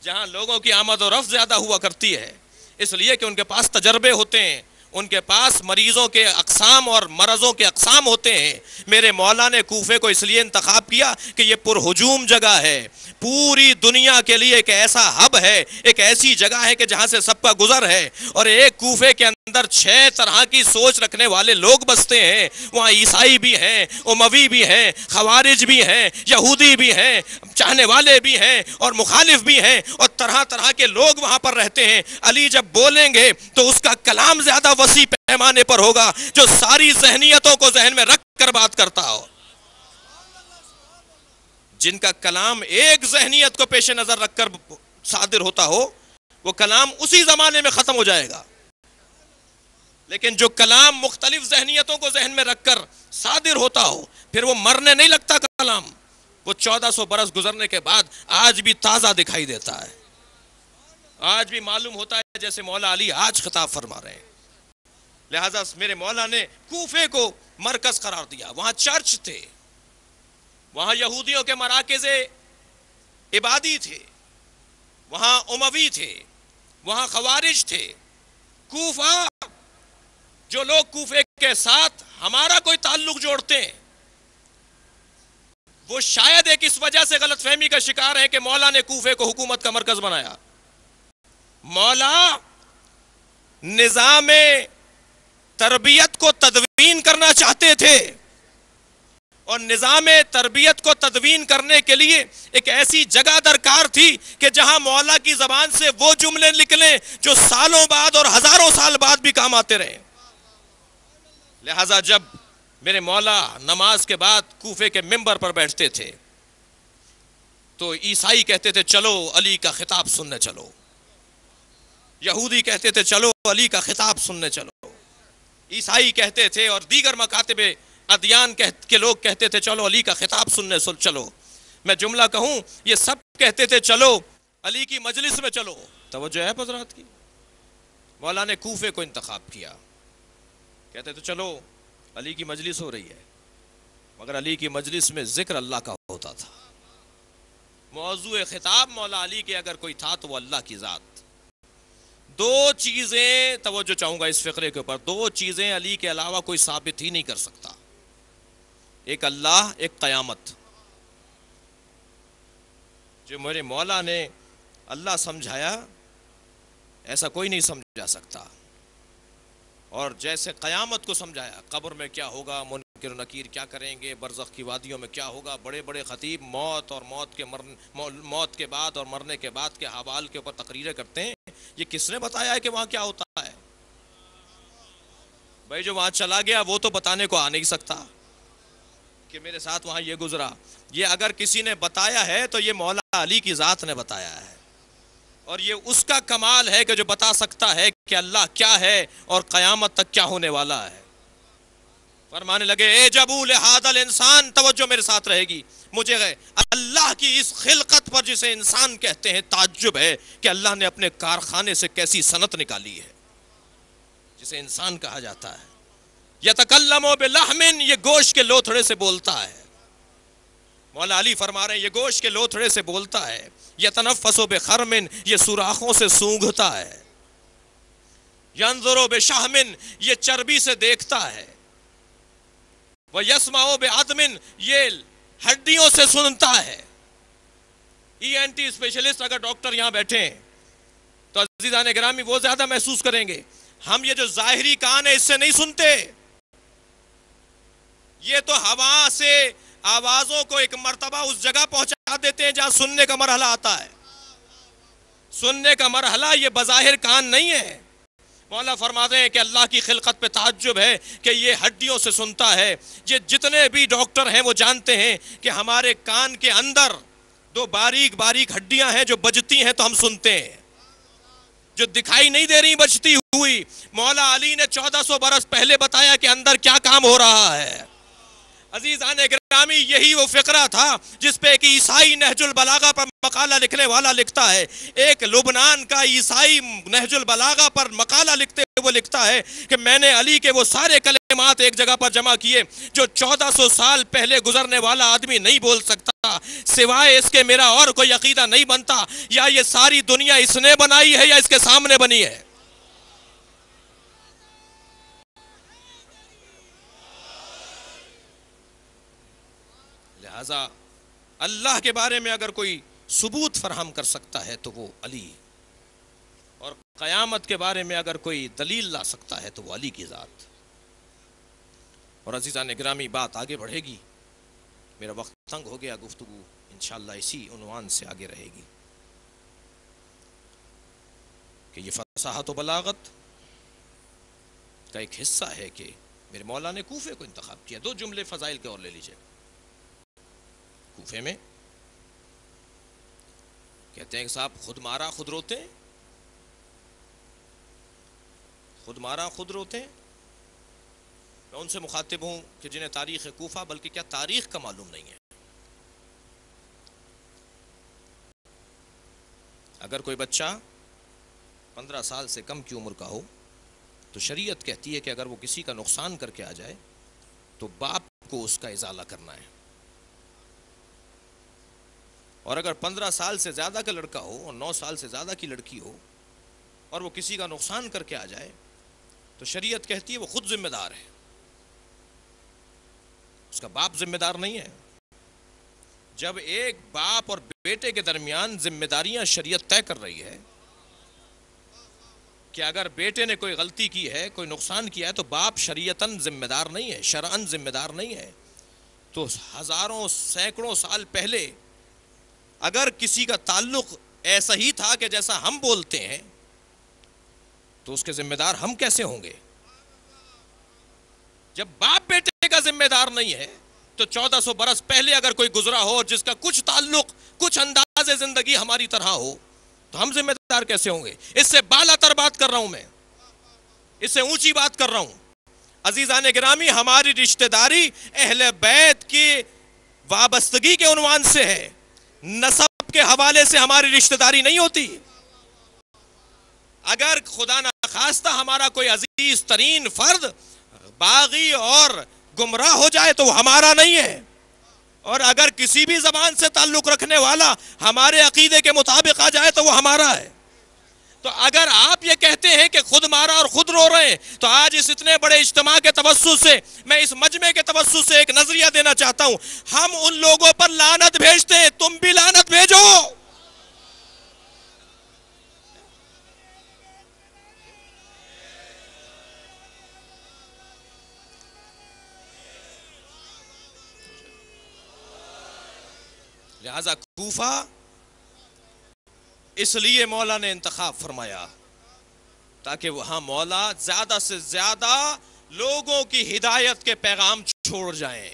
[SPEAKER 1] جہاں لوگوں کی آمد و رفت زیادہ ہوا کرتی ہے. اس لیے کہ ان کے پاس تجربے ہوتے ہیں، ان کے پاس مریضوں کے اقسام اور مرضوں کے اقسام ہوتے ہیں. میرے مولا نے کوفے کو اس لیے انتخاب کیا کہ یہ پرہجوم جگہ ہے، پوری دنیا کے لیے ایک ایسا ہب ہے، ایک ایسی جگہ ہے کہ جہاں سے سب کا گزر ہے. اور ایک کوفے کے اندر 6 طرح کی سوچ رکھنے والے لوگ بستے ہیں. وہاں عیسائی بھی ہیں، اموی بھی ہیں، خوارج بھی ہیں، یہودی بھی ہیں، چاہنے والے بھی ہیں اور مخالف بھی ہیں، اور طرح طرح کے لوگ وہاں پر رہتے ہیں. علی جب بولیں گے تو اس کا کلام زیادہ وسیع پیمانے پر ہوگا، جو ساری ذہنیتوں کو ذہن میں رکھ کر بات کرتا ہو. جن کا کلام ایک ذہنیت کو پیش نظر رکھ کر صادر ہوتا ہو وہ کلام اسی زمانے میں ختم ہو جائے گا. لیکن جو کلام مختلف ذہنیتوں کو ذہن میں رکھ کر صادر ہوتا ہو پھر وہ مرنے نہیں لگتا کلام. وہ 1400 برس گزرنے کے بعد آج بھی تازہ دکھائی دیتا ہے، آج بھی معلوم ہوتا ہے جیسے مولا علی آج خطاب فرما رہے ہیں. لہٰذا میرے مولا نے کوفے کو مرکز قرار دیا. وہاں چرچ تھے، وہاں یہودیوں کے مراکز عبادی تھے، وہاں اموی تھے، وہاں خوارج تھے. کوفہ، جو لوگ کوفے کے ساتھ ہمارا کوئی تعلق جوڑتے ہیں وہ شاید ایک اس وجہ سے غلط فہمی کا شکار ہے کہ مولا نے کوفے کو حکومت کا مرکز بنایا. مولا نظام تربیت کو تدوین کرنا چاہتے تھے، اور نظام تربیت کو تدوین کرنے کے لیے ایک ایسی جگہ درکار تھی کہ جہاں مولا کی زبان سے وہ جملے نکلیں جو سالوں بعد اور ہزاروں سال بعد بھی کام آتے رہے. لہٰذا جب میرے مولا نماز کے بعد کوفے کے منبر پر بیٹھتے تھے تو عیسائی کہتے تھے چلو علی کا خطاب سننے چلو، یہودی کہتے تھے چلو علی کا خطاب سننے چلو، عیسائی کہتے تھے اور دیگر مکاتب ادیان کے لوگ کہتے تھے چلو علی کا خطاب سننے چلو. میں جملہ کہوں، یہ سب کہتے تھے چلو علی کی مجلس میں چلو، توجہ ہے حضرات کی. مولا نے کوفے کو انتخاب کیا، کہتے تو چلو علی کی مجلس ہو رہی ہے، مگر علی کی مجلس میں ذکر اللہ کا ہوتا تھا. موضوع خطاب مولا علی کے اگر کوئی تھا تو وہ اللہ کی ذات. دو چیزیں توجہ چاہوں گا اس فقرے کے اوپر، دو چیزیں علی کے علاوہ کوئی ثابت ہی نہیں کر سکتا، ایک اللہ، ایک قیامت. جو میرے مولا نے اللہ سمجھایا ایسا کوئی نہیں سمجھا سکتا، اور جیسے قیامت کو سمجھایا، قبر میں کیا ہوگا، منکر و نکیر کیا کریں گے، برزخ کی وادیوں میں کیا ہوگا. بڑے بڑے خطیب موت اور موت کے بعد اور مرنے کے بعد کے احوال کے اوپر تقریریں کرتے ہیں. یہ کس نے بتایا ہے کہ وہاں کیا ہوتا ہے؟ بھائی جو وہاں چلا گیا وہ تو بتانے کو آ نہیں سکتا کہ میرے ساتھ وہاں یہ گزرا. یہ اگر کسی نے بتایا ہے تو یہ مولا علی کی ذات نے بتایا ہے، اور یہ اس کا کمال ہے کہ جو بتا سکتا ہے کہ اللہ کیا ہے اور قیامت تک کیا ہونے والا ہے. فرمانے لگے اے جبو لہذا الانسان، توجہ میرے ساتھ رہے گی. مجھے اللہ کی اس خلقت پر جسے انسان کہتے ہیں تعجب ہے کہ اللہ نے اپنے کارخانے سے کیسی صنعت نکالی ہے جسے انسان کہا جاتا ہے. یتکلم بلحم، یہ گوشت کے لوتھڑے سے بولتا ہے. مولا علی فرما رہے ہیں یہ گوشت کے لوتھڑے سے بولتا ہے. یتنفس بخرم، یہ سوراخوں سے سونگھتا ہے. ینظر بشحم، یہ چربی سے دیکھتا ہے. وَيَسْمَعُ بِعَظْمٍ، یہ ہڈیوں سے سنتا ہے. ENT اسپیشلسٹ اگر ڈاکٹر یہاں بیٹھے ہیں تو عزیزان گرامی وہ زیادہ محسوس کریں گے. ہم یہ جو ظاہری کان ہے اس سے نہیں سنتے، یہ تو ہوا سے آوازوں کو ایک مرتبہ اس جگہ پہنچا دیتے ہیں جہاں سننے کا مرحلہ آتا ہے. سننے کا مرحلہ یہ بظاہر کان نہیں ہے. مولا فرماتے ہیں کہ اللہ کی خلقت پہ تعجب ہے کہ یہ ہڈیوں سے سنتا ہے. یہ جتنے بھی ڈاکٹر ہیں وہ جانتے ہیں کہ ہمارے کان کے اندر دو باریک باریک ہڈیاں ہیں جو بجتی ہیں تو ہم سنتے ہیں، جو دکھائی نہیں دے رہی بجتی ہوئی. مولا علی نے 1400 برس پہلے بتایا کہ اندر کیا کام ہو رہا ہے. عزیزان گرامی یہی وہ فقرہ تھا جس پہ ایک عیسائی نہج البلاغہ پر مقالہ لکھنے والا لکھتا ہے. ایک لبنان کا عیسائی نہج البلاغہ پر مقالہ لکھتے ہوئے وہ لکھتا ہے کہ میں نے علی کے وہ سارے کلمات ایک جگہ پر جمع کیے جو 1400 سال پہلے گزرنے والا آدمی نہیں بول سکتا، سوائے اس کے میرا اور کوئی عقیدہ نہیں بنتا. یا یہ ساری دنیا اس نے بنائی ہے یا اس کے سامنے بنی ہے. لہذا اللہ کے بارے میں اگر کوئی ثبوت فراہم کر سکتا ہے تو وہ علی، اور قیامت کے بارے میں اگر کوئی دلیل لا سکتا ہے تو وہ علی کی ذات. اور عزیزان گرامی بات آگے بڑھے گی، میرا وقت تنگ ہو گیا، گفتگو انشاءاللہ اسی عنوان سے آگے رہے گی کہ یہ فصاحت و بلاغت کا ایک حصہ ہے کہ میرے مولا نے کوفے کو انتخاب کیا. دو جملے فضائل کے اور لے لیجئے. کوفے میں کہتے ہیں کہ صاحب خود مارا خود روتے ہیں، خود مارا خود روتے ہیں. میں ان سے مخاطب ہوں کہ جنہیں تاریخ کوفہ بلکہ کیا تاریخ کا معلوم نہیں ہے. اگر کوئی بچہ 15 سال سے کم کی عمر کا ہو تو شریعت کہتی ہے کہ اگر وہ کسی کا نقصان کر کے آ جائے تو باپ کو اس کا ازالہ کرنا ہے. اور اگر 15 سال سے زیادہ کا لڑکا ہو اور 9 سال سے زیادہ کی لڑکی ہو اور وہ کسی کا نقصان کر کے آ جائے تو شریعت کہتی ہے وہ خود ذمہ دار ہے، اس کا باپ ذمہ دار نہیں ہے. جب ایک باپ اور بیٹے کے درمیان ذمہ داریاں شریعت طے کر رہی ہے کہ اگر بیٹے نے کوئی غلطی کی ہے، کوئی نقصان کیا ہے تو باپ شریعتاً ذمہ دار نہیں ہے، شرعاً ذمہ دار نہیں ہے. تو ہزاروں سینکڑوں سال پہلے اگر کسی کا تعلق ایسا ہی تھا کہ جیسا ہم بولتے ہیں تو اس کے ذمہ دار ہم کیسے ہوں گے؟ جب باپ بیٹے کا ذمہ دار نہیں ہے تو 1400 برس پہلے اگر کوئی گزرا ہو جس کا کچھ تعلق، کچھ انداز زندگی ہماری طرح ہو تو ہم ذمہ دار کیسے ہوں گے؟ اس سے بالا تر بات کر رہا ہوں، میں اس سے اونچی بات کر رہا ہوں. عزیزان گرامی ہماری رشتہ داری اہل بیت کی وابستگی کے عنوان سے ہے، نسب باپ کے حوالے سے ہماری رشتہ داری نہیں ہوتی. اگر خدا نخواستہ ہمارا کوئی عزیز ترین فرد باغی اور گمراہ ہو جائے تو وہ ہمارا نہیں ہے، اور اگر کسی بھی زبان سے تعلق رکھنے والا ہمارے عقیدے کے مطابق آ جائے تو وہ ہمارا ہے. تو اگر آپ یہ کہتے ہیں کہ خود مارا اور خود رو رہے ہیں، تو آج اس اتنے بڑے اجتماع کے توسط سے میں اس مجمع کے توسط سے ایک نظریہ دینا چاہتا ہوں. ہم ان لوگوں پر لعنت بھیجتے ہیں، تم بھی لعنت بھیجو. لہذا کوفہ اس لیے مولا نے انتخاب فرمایا تاکہ وہاں مولا زیادہ سے زیادہ لوگوں کی ہدایت کے پیغام چھوڑ جائیں.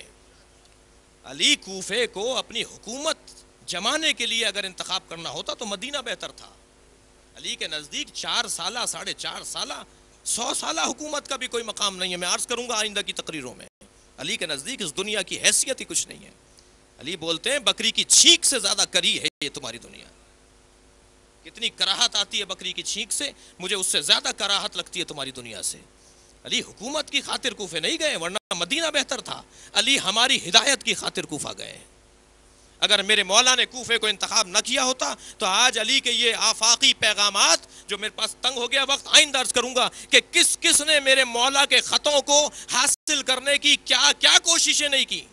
[SPEAKER 1] علی کوفے کو اپنی حکومت جمانے کے لیے اگر انتخاب کرنا ہوتا تو مدینہ بہتر تھا. علی کے نزدیک 4 سالہ 4.5 سالہ 100 سالہ حکومت کا بھی کوئی مقام نہیں ہے. میں عرض کروں گا آئندہ کی تقریروں میں، علی کے نزدیک اس دنیا کی حیثیت ہی کچھ نہیں ہے. علی بولتے ہیں بکری کی چھینک سے زیادہ کری ہے یہ تمہاری دنیا. کتنی کراہت آتی ہے بکری کی چھینک سے، مجھے اس سے زیادہ کراہت لگتی ہے تمہاری دنیا سے. علی حکومت کی خاطر کوفے نہیں گئے، ورنہ مدینہ بہتر تھا. علی ہماری ہدایت کی خاطر کوفہ گئے. اگر میرے مولا نے کوفے کو انتخاب نہ کیا ہوتا تو آج علی کے یہ آفاقی پیغامات جو میرے پاس تنگ ہو گیا وقت، آئندہ عرض کروں گا کہ کس کس نے میرے مولا کے خطوں کو حاصل کرنے کی کیا کیا کوششیں نہیں کی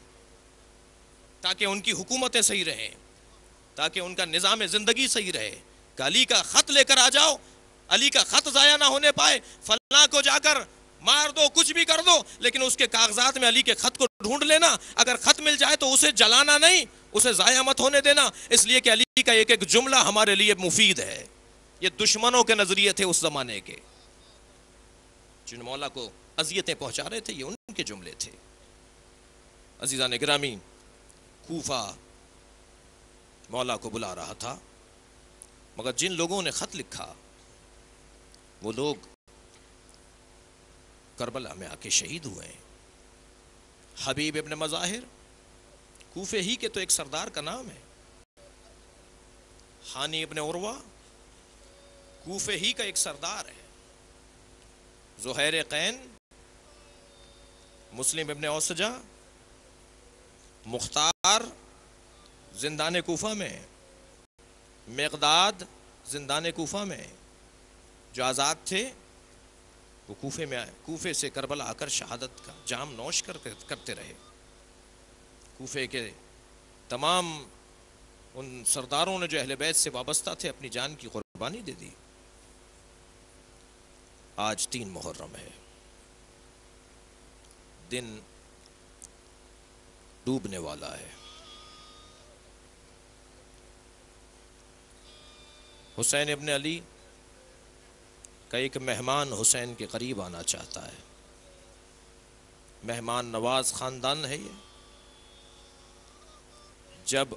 [SPEAKER 1] تاکہ ان کی حکومتیں صحیح رہیں، تاکہ ان کا نظام زندگی صحیح رہے. کہ علی کا خط لے کر آ جاؤ، علی کا خط ضائع نہ ہونے پائے. فلاں کو جا کر مار دو، کچھ بھی کر دو، لیکن اس کے کاغذات میں علی کے خط کو ڈھونڈ لینا. اگر خط مل جائے تو اسے جلانا نہیں، اسے ضائع مت ہونے دینا، اس لیے کہ علی کا ایک ایک جملہ ہمارے لیے مفید ہے. یہ دشمنوں کے نظریے تھے اس زمانے کے، جن مولا کو اذیتیں پہنچا رہے تھے، یہ ان کے جملے تھے. عزیزان گرامی، کوفہ مولا کو بلا رہا تھا، مگر جن لوگوں نے خط لکھا وہ لوگ کربلا میں آ کے شہید ہوئے ہیں. حبیب ابن مظاہر کوفے ہی کے تو ایک سردار کا نام ہے. حانی ابن عروہ کوفے ہی کا ایک سردار ہے. زہیر قین مسلم ابن اوسجہ مختار زندان کوفہ میں، مقداد زندان کوفہ میں. جو آزاد تھے وہ کوفے سے کربلا آ کر شہادت کا جام نوش کرتے رہے. کوفے کے تمام ان سرداروں نے جو اہل بیت سے وابستہ تھے اپنی جان کی قربانی دے دی. آج 3 محرم ہے، دن ڈوبنے والا ہے. حسین ابن علی کا ایک مہمان حسین کے قریب آنا چاہتا ہے. مہمان نواز خاندان ہے یہ. جب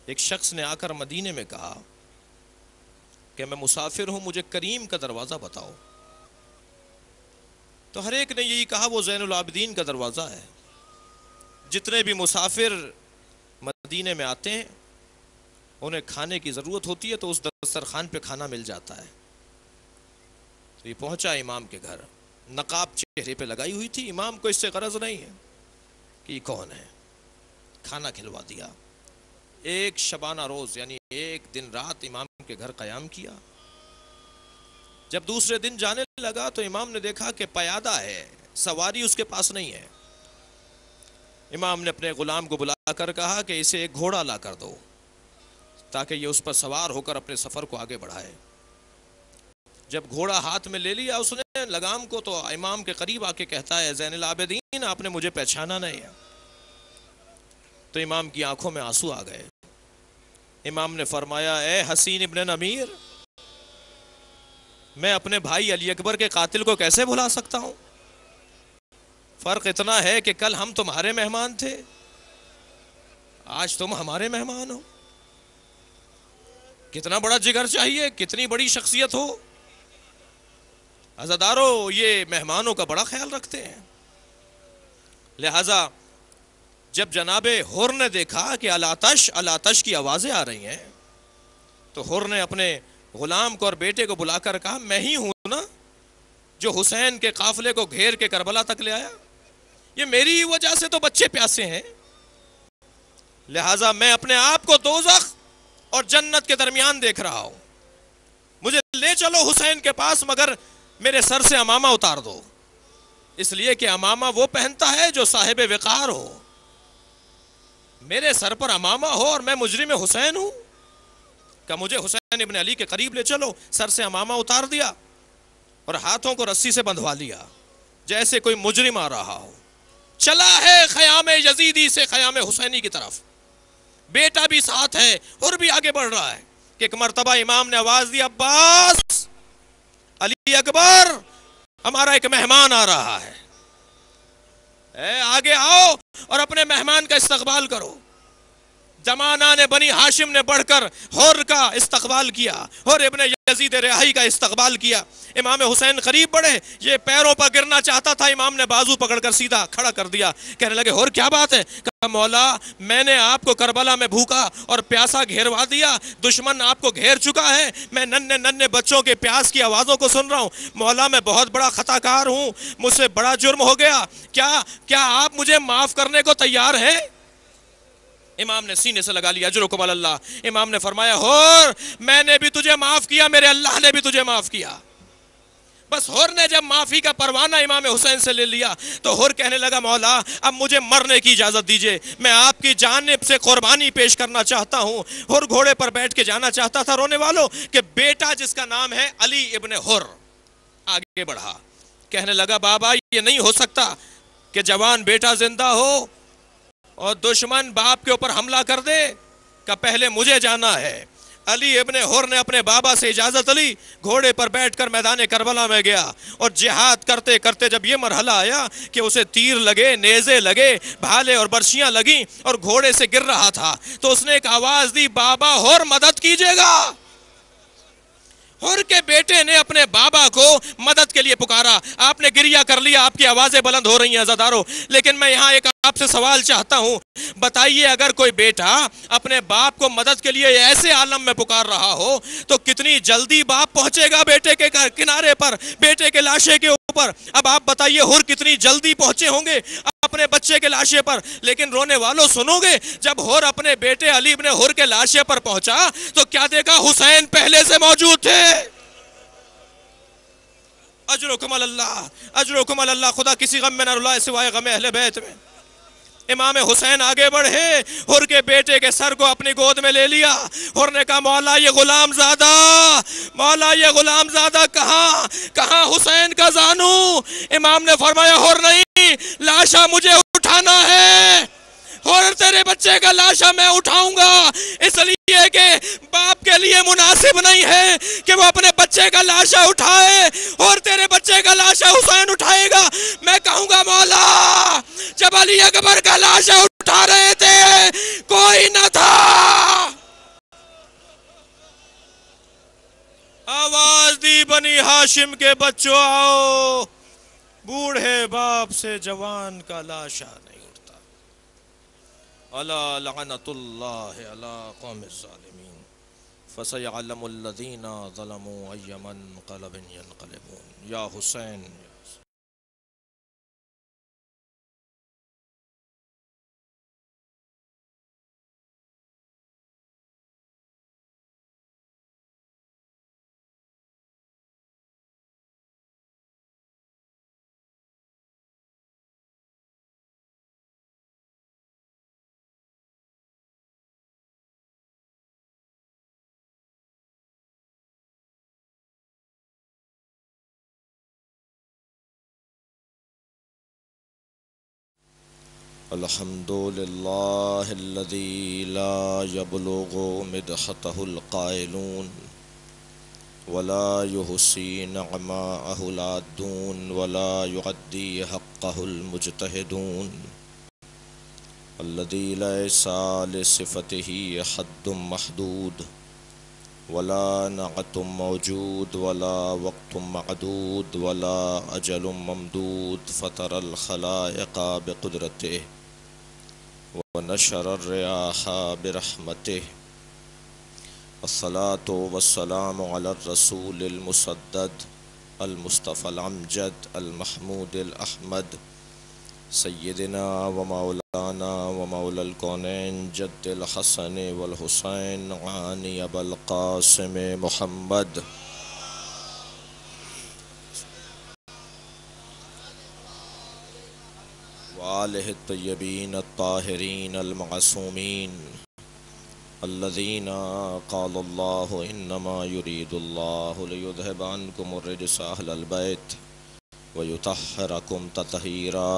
[SPEAKER 1] ایک شخص نے آ کر مدینے میں کہا کہ میں مسافر ہوں، مجھے کریم کا دروازہ بتاؤ، تو ہر ایک نے یہی کہا وہ زین العابدین کا دروازہ ہے. جتنے بھی مسافر مدینے میں آتے ہیں انہیں کھانے کی ضرورت ہوتی ہے تو اس دسترخوان پہ کھانا مل جاتا ہے. تو یہ پہنچا امام کے گھر، نقاب چہرے پہ لگائی ہوئی تھی. امام کو اس سے غرض نہیں ہے کہ یہ کون ہے. کھانا کھلوا دیا. ایک شبانہ روز یعنی ایک دن رات امام کے گھر قیام کیا. جب دوسرے دن جانے لگا تو امام نے دیکھا کہ پیادہ ہے، سواری اس کے پاس نہیں ہے. امام نے اپنے غلام کو بلا کر کہا کہ اسے ایک گھوڑا لا کر دو تاکہ یہ اس پر سوار ہو کر اپنے سفر کو آگے بڑھائے. جب گھوڑا ہاتھ میں لے لیا اس نے لگام کو تو امام کے قریب آ کے کہتا ہے زین العابدین آپ نے مجھے پہچانا نہیں ہے. تو امام کی آنکھوں میں آنسو آ گئے. امام نے فرمایا اے حسین ابن نمیر، میں اپنے بھائی علی اکبر کے قاتل کو کیسے بھلا سکتا ہوں؟ فرق اتنا ہے کہ کل ہم تمہارے مہمان تھے، آج تم ہمارے مہمان ہو. کتنا بڑا جگر چاہیے، کتنی بڑی شخصیت ہو. عزادارو یہ مہمانوں کا بڑا خیال رکھتے ہیں. لہذا جب جناب حر نے دیکھا کہ الاتش الاتش کی آوازیں آ رہی ہیں تو حر نے اپنے غلام کو اور بیٹے کو بلا کر کہا میں ہی ہوں نا جو حسین کے قافلے کو گھیر کے کربلا تک لے آیا، یہ میری وجہ سے تو بچے پیاسے ہیں، لہٰذا میں اپنے آپ کو دوزخ اور جنت کے درمیان دیکھ رہا ہوں، مجھے لے چلو حسین کے پاس مگر میرے سر سے امامہ اتار دو، اس لیے کہ امامہ وہ پہنتا ہے جو صاحب وقار ہو، میرے سر پر امامہ ہو اور میں مجرم حسین ہوں، کہ مجھے حسین ابن علی کے قریب لے چلو، سر سے امامہ اتار دیا اور ہاتھوں کو رسی سے بندھوا لیا جیسے کوئی مجرم آ رہا ہو، چلا ہے خیام یزیدی سے خیام حسینی کی طرف، بیٹا بھی ساتھ ہے اور بھی آگے بڑھ رہا ہے کہ ایک مرتبہ امام نے آواز دی عباس، علی اکبر، ہمارا ایک مہمان آ رہا ہے، اے آگے آؤ اور اپنے مہمان کا استقبال کرو۔ جمانہ نے بنی ہاشم نے بڑھ کر حر کا استقبال کیا، حر ابن یزید رہائی کا استقبال کیا، امام حسین قریب بڑھے، یہ پیروں پر گرنا چاہتا تھا، امام نے بازو پکڑ کر سیدھا کھڑا کر دیا، کہنے لگے حر کیا بات ہے؟ کہا مولا میں نے آپ کو کربلا میں بھوکا اور پیاسا گھیروا دیا، دشمن آپ کو گھیر چکا ہے، میں ننھے ننھے بچوں کے پیاس کی آوازوں کو سن رہا ہوں، مولا میں بہت بڑا خطا کار ہوں، مجھ سے بڑا جرم ہو گیا، کیا آپ مجھے معاف کرنے کو تیار ہیں؟ امام نے سینے سے لگا لیا، اجرکم علی اللہ، امام نے فرمایا حر میں نے بھی تجھے معاف کیا، میرے اللہ نے بھی تجھے معاف کیا۔ بس حر نے جب معافی کا پروانہ امام حسین سے لے لیا تو حر کہنے لگا مولا اب مجھے مرنے کی اجازت دیجئے، میں آپ کی جانب سے قربانی پیش کرنا چاہتا ہوں۔ حر گھوڑے پر بیٹھ کے جانا چاہتا تھا، رونے والوں کہ بیٹا جس کا نام ہے علی ابن حر آگے بڑھا، کہنے لگا بابا یہ نہیں ہو سکتا کہ جوان بیٹا زندہ ہو اور دشمن باپ کے اوپر حملہ کر دے، کہ پہلے مجھے جانا ہے۔ علی ابن حر نے اپنے بابا سے اجازت لی، گھوڑے پر بیٹھ کر میدان کربلا میں گیا اور جہاد کرتے کرتے جب یہ مرحلہ آیا کہ اسے تیر لگے، نیزے لگے، بھالے اور برشیاں لگیں اور گھوڑے سے گر رہا تھا تو اس نے ایک آواز دی بابا حر مدد کیجئے گا۔ حر کے بیٹے نے اپنے بابا کو مدد کے لیے پکارا، آپ نے گریہ کر لیا، آپ کی آوازیں بلند ہو رہی ہیں عزادارو، لیکن میں یہاں ایک آپ سے سوال چاہتا ہوں، بتائیے اگر کوئی بیٹا اپنے باپ کو مدد کے لیے ایسے عالم میں پکار رہا ہو تو کتنی جلدی باپ پہنچے گا بیٹے کے کنارے پر، بیٹے کے لاشے کے اوپر؟ اب آپ بتائیے حر کتنی جلدی پہنچے ہوں گے اپنے بچے کے لاشے پر؟ لیکن رونے والوں سنو گے، جب حر اپنے بیٹے علی ابن حر کے لاشے پر پہنچا تو کیا دیکھا؟ حسین پہلے سے موجود تھے۔ اجرکم علی اللہ، اجرکم علی اللہ، خدا کسی غم میں نہ رلائے سوائے غم اہل بیت میں۔ امام حسین آگے بڑھے، حر کے بیٹے کے سر کو اپنی گود میں لے لیا، حر نے کہا مولا یہ غلام زادہ، مولا یہ غلام زادہ کہاں حسین کا زانو؟ امام نے فرمایا حر نہیں، لاشا مجھے اٹھانا ہے، حر تیرے بچے کا لاشا میں اٹھاؤں گا، اس لیے کہ باپ کے لیے مناسب نہیں ہے کہ وہ اپنے بچے کا لاشا اٹھائے، اور تیرے بچے کا لاشا حسین اٹھائے گا۔ میں کہوں گا مولا جب علی اکبر کا لاشا اٹھا رہے تھے کوئی نہ تھا۔ آواز دی بنی ہاشم کے بچوں آؤ، بوڑھے باپ سے جوان کا لاشا نہیں اٹھتا۔ الا لعنت اللہ علی قوم الظالمین فسیعلم الذین ظلموا ای منقلب ینقلبون۔ یا حسین الحمد للہ الذی لا یبلغ مدحتہ القائلون ولا يحصي نعماءه العادون ولا يعدي حقه المجتهدون الذي ليس لصفته حد محدود ولا نعت موجود ولا وقت معدود ولا أجل ممدود فطر الخلائق بقدرته ونشر الرياح برحمته والصلاة والسلام على الرسول المسدد المصطفى الأمجد المحمود الأحمد سيدنا ومولانا ومولى الكونين جد الحسن والحسين عاني أبا القاسم محمد وآله الطيبين الطاهرين المعصومين الذين قال الله إنما يريد الله ليذهب عنكم الرجس أهل البيت ويطهركم تطهيرا.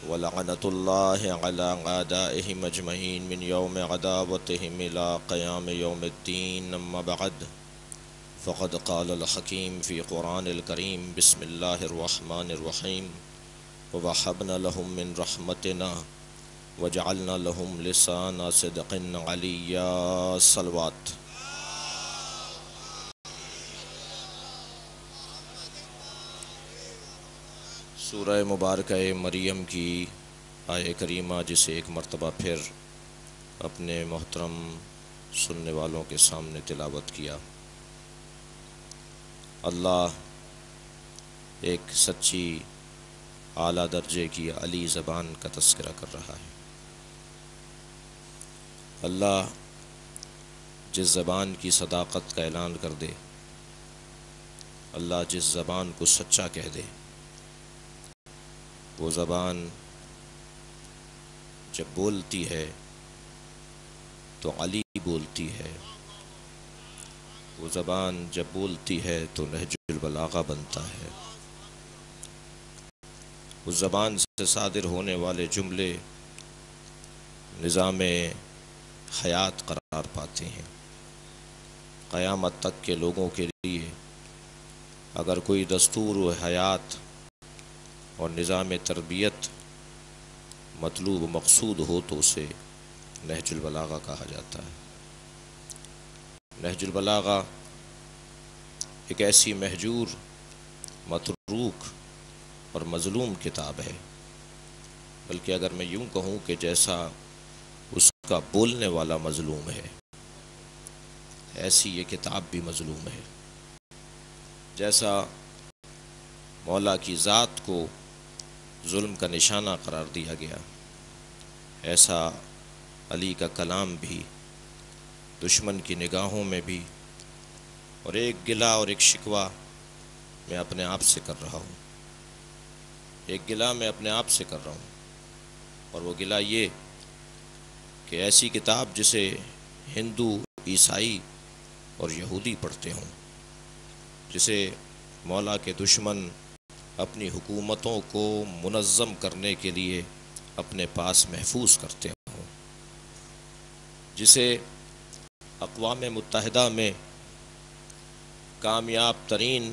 [SPEAKER 1] ولعنة الله على أعدائهم أجمعين من يوم عداوتهم إلى قيام يوم الدين. أما بعد فقد قال الحكيم في قرآن الكريم بسم الله الرحمن الرحيم ووهبنا لهم من رحمتنا وجعلنا لهم لسان صدق عليا. صلوات. سورہ مبارکہ مریم کی آیہ کریمہ جسے ایک مرتبہ پھر اپنے محترم سننے والوں کے سامنے تلاوت کیا. اللہ ایک سچی اعلیٰ درجے کی علی زبان کا تذکرہ کر رہا ہے. اللہ جس زبان کی صداقت کا اعلان کر دے، اللہ جس زبان کو سچا کہہ دے، وہ زبان جب بولتی ہے تو علی بولتی ہے، وہ زبان جب بولتی ہے تو نہج البلاغہ بنتا ہے. اس زبان سے صادر ہونے والے جملے نظام حیات قرار پاتے ہیں. قیامت تک کے لوگوں کے لیے اگر کوئی دستور و حیات اور نظام تربیت مطلوب و مقصود ہو تو اسے نہج البلاغہ کہا جاتا ہے. نہج البلاغہ ایک ایسی مہجور، متروک اور مظلوم کتاب ہے، بلکہ اگر میں یوں کہوں کہ جیسا اس کا بولنے والا مظلوم ہے، ایسی یہ کتاب بھی مظلوم ہے. جیسا مولا کی ذات کو ظلم کا نشانہ قرار دیا گیا، ایسا علی کا کلام بھی دشمن کی نگاہوں میں بھی. اور ایک گلہ اور ایک شکوہ میں اپنے آپ سے کر رہا ہوں، ایک گلہ میں اپنے آپ سے کر رہا ہوں، اور وہ گلہ یہ کہ ایسی کتاب جسے ہندو، عیسائی اور یہودی پڑھتے ہوں، جسے مولا کے دشمن اپنی حکومتوں کو منظم کرنے کے لیے اپنے پاس محفوظ کرتے ہوں، جسے اقوام متحدہ میں کامیاب ترین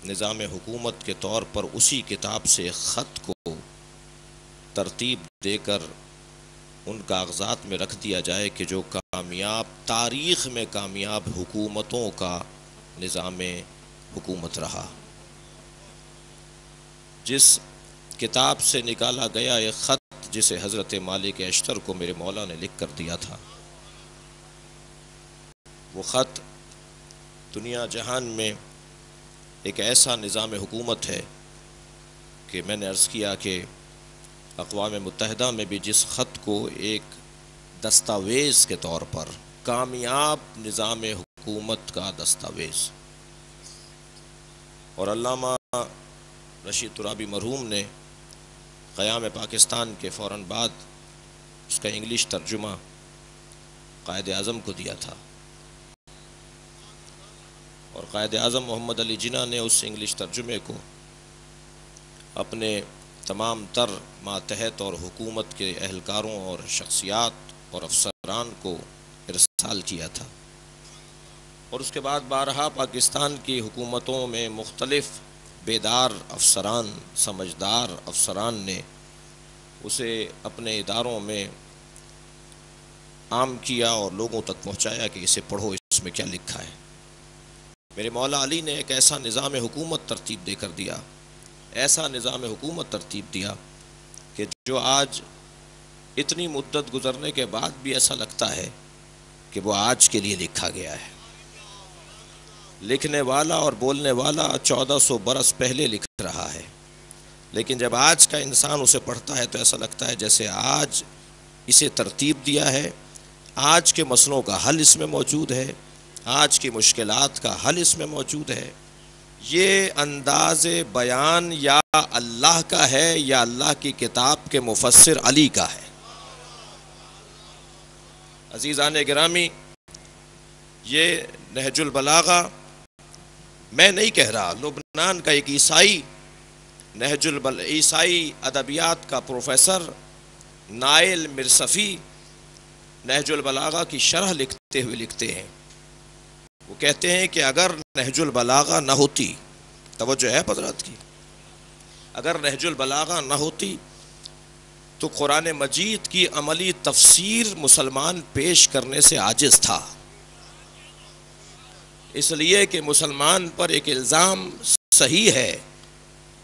[SPEAKER 1] نظام حکومت کے طور پر اسی کتاب سے خط کو ترتیب دے کر ان کاغذات میں رکھ دیا جائے کہ جو کامیاب، تاریخ میں کامیاب حکومتوں کا نظام حکومت رہا. جس کتاب سے نکالا گیا ایک خط جسے حضرت مالک اشتر کو میرے مولا نے لکھ کر دیا تھا، وہ خط دنیا جہان میں ایک ایسا نظام حکومت ہے کہ میں نے عرض کیا کہ اقوام متحدہ میں بھی جس خط کو ایک دستاویز کے طور پر، کامیاب نظام حکومت کا دستاویز، اور علامہ رشید ترابی مرحوم نے قیام پاکستان کے فوراً بعد اس کا انگلش ترجمہ قائد اعظم کو دیا تھا، اور قائد اعظم محمد علی جناح نے اس انگلش ترجمے کو اپنے تمام تر ماتحت اور حکومت کے اہلکاروں اور شخصیات اور افسران کو ارسال کیا تھا. اور اس کے بعد بارہا پاکستان کی حکومتوں میں مختلف بیدار افسران، سمجھدار افسران نے اسے اپنے اداروں میں عام کیا اور لوگوں تک پہنچایا کہ اسے پڑھو، اس میں کیا لکھا ہے. میرے مولا علی نے ایک ایسا نظام حکومت ترتیب دے کر دیا، ایسا نظام حکومت ترتیب دیا کہ جو آج اتنی مدت گزرنے کے بعد بھی ایسا لگتا ہے کہ وہ آج کے لیے لکھا گیا ہے۔ لکھنے والا اور بولنے والا 1400 برس پہلے لکھ رہا ہے، لیکن جب آج کا انسان اسے پڑھتا ہے تو ایسا لگتا ہے جیسے آج اسے ترتیب دیا ہے، آج کے مسئلوں کا حل اس میں موجود ہے، آج کی مشکلات کا حل اس میں موجود ہے۔ یہ انداز بیان یا اللہ کا ہے یا اللہ کی کتاب کے مفسر علی کا ہے؟ عزیزان گرامی، یہ نہج البلاغہ میں نہیں کہہ رہا، لبنان کا ایک عیسائی عیسائی ادبیات کا پروفیسر نائل مرصفی نہج البلاغہ کی شرح لکھتے ہوئے لکھتے ہیں، وہ کہتے ہیں کہ اگر نہج البلاغہ نہ ہوتی، توجہ ہے حضرات کی، اگر نہج البلاغہ نہ ہوتی تو قرآن مجید کی عملی تفسیر مسلمان پیش کرنے سے عاجز تھا، اس لیے کہ مسلمان پر ایک الزام صحیح ہے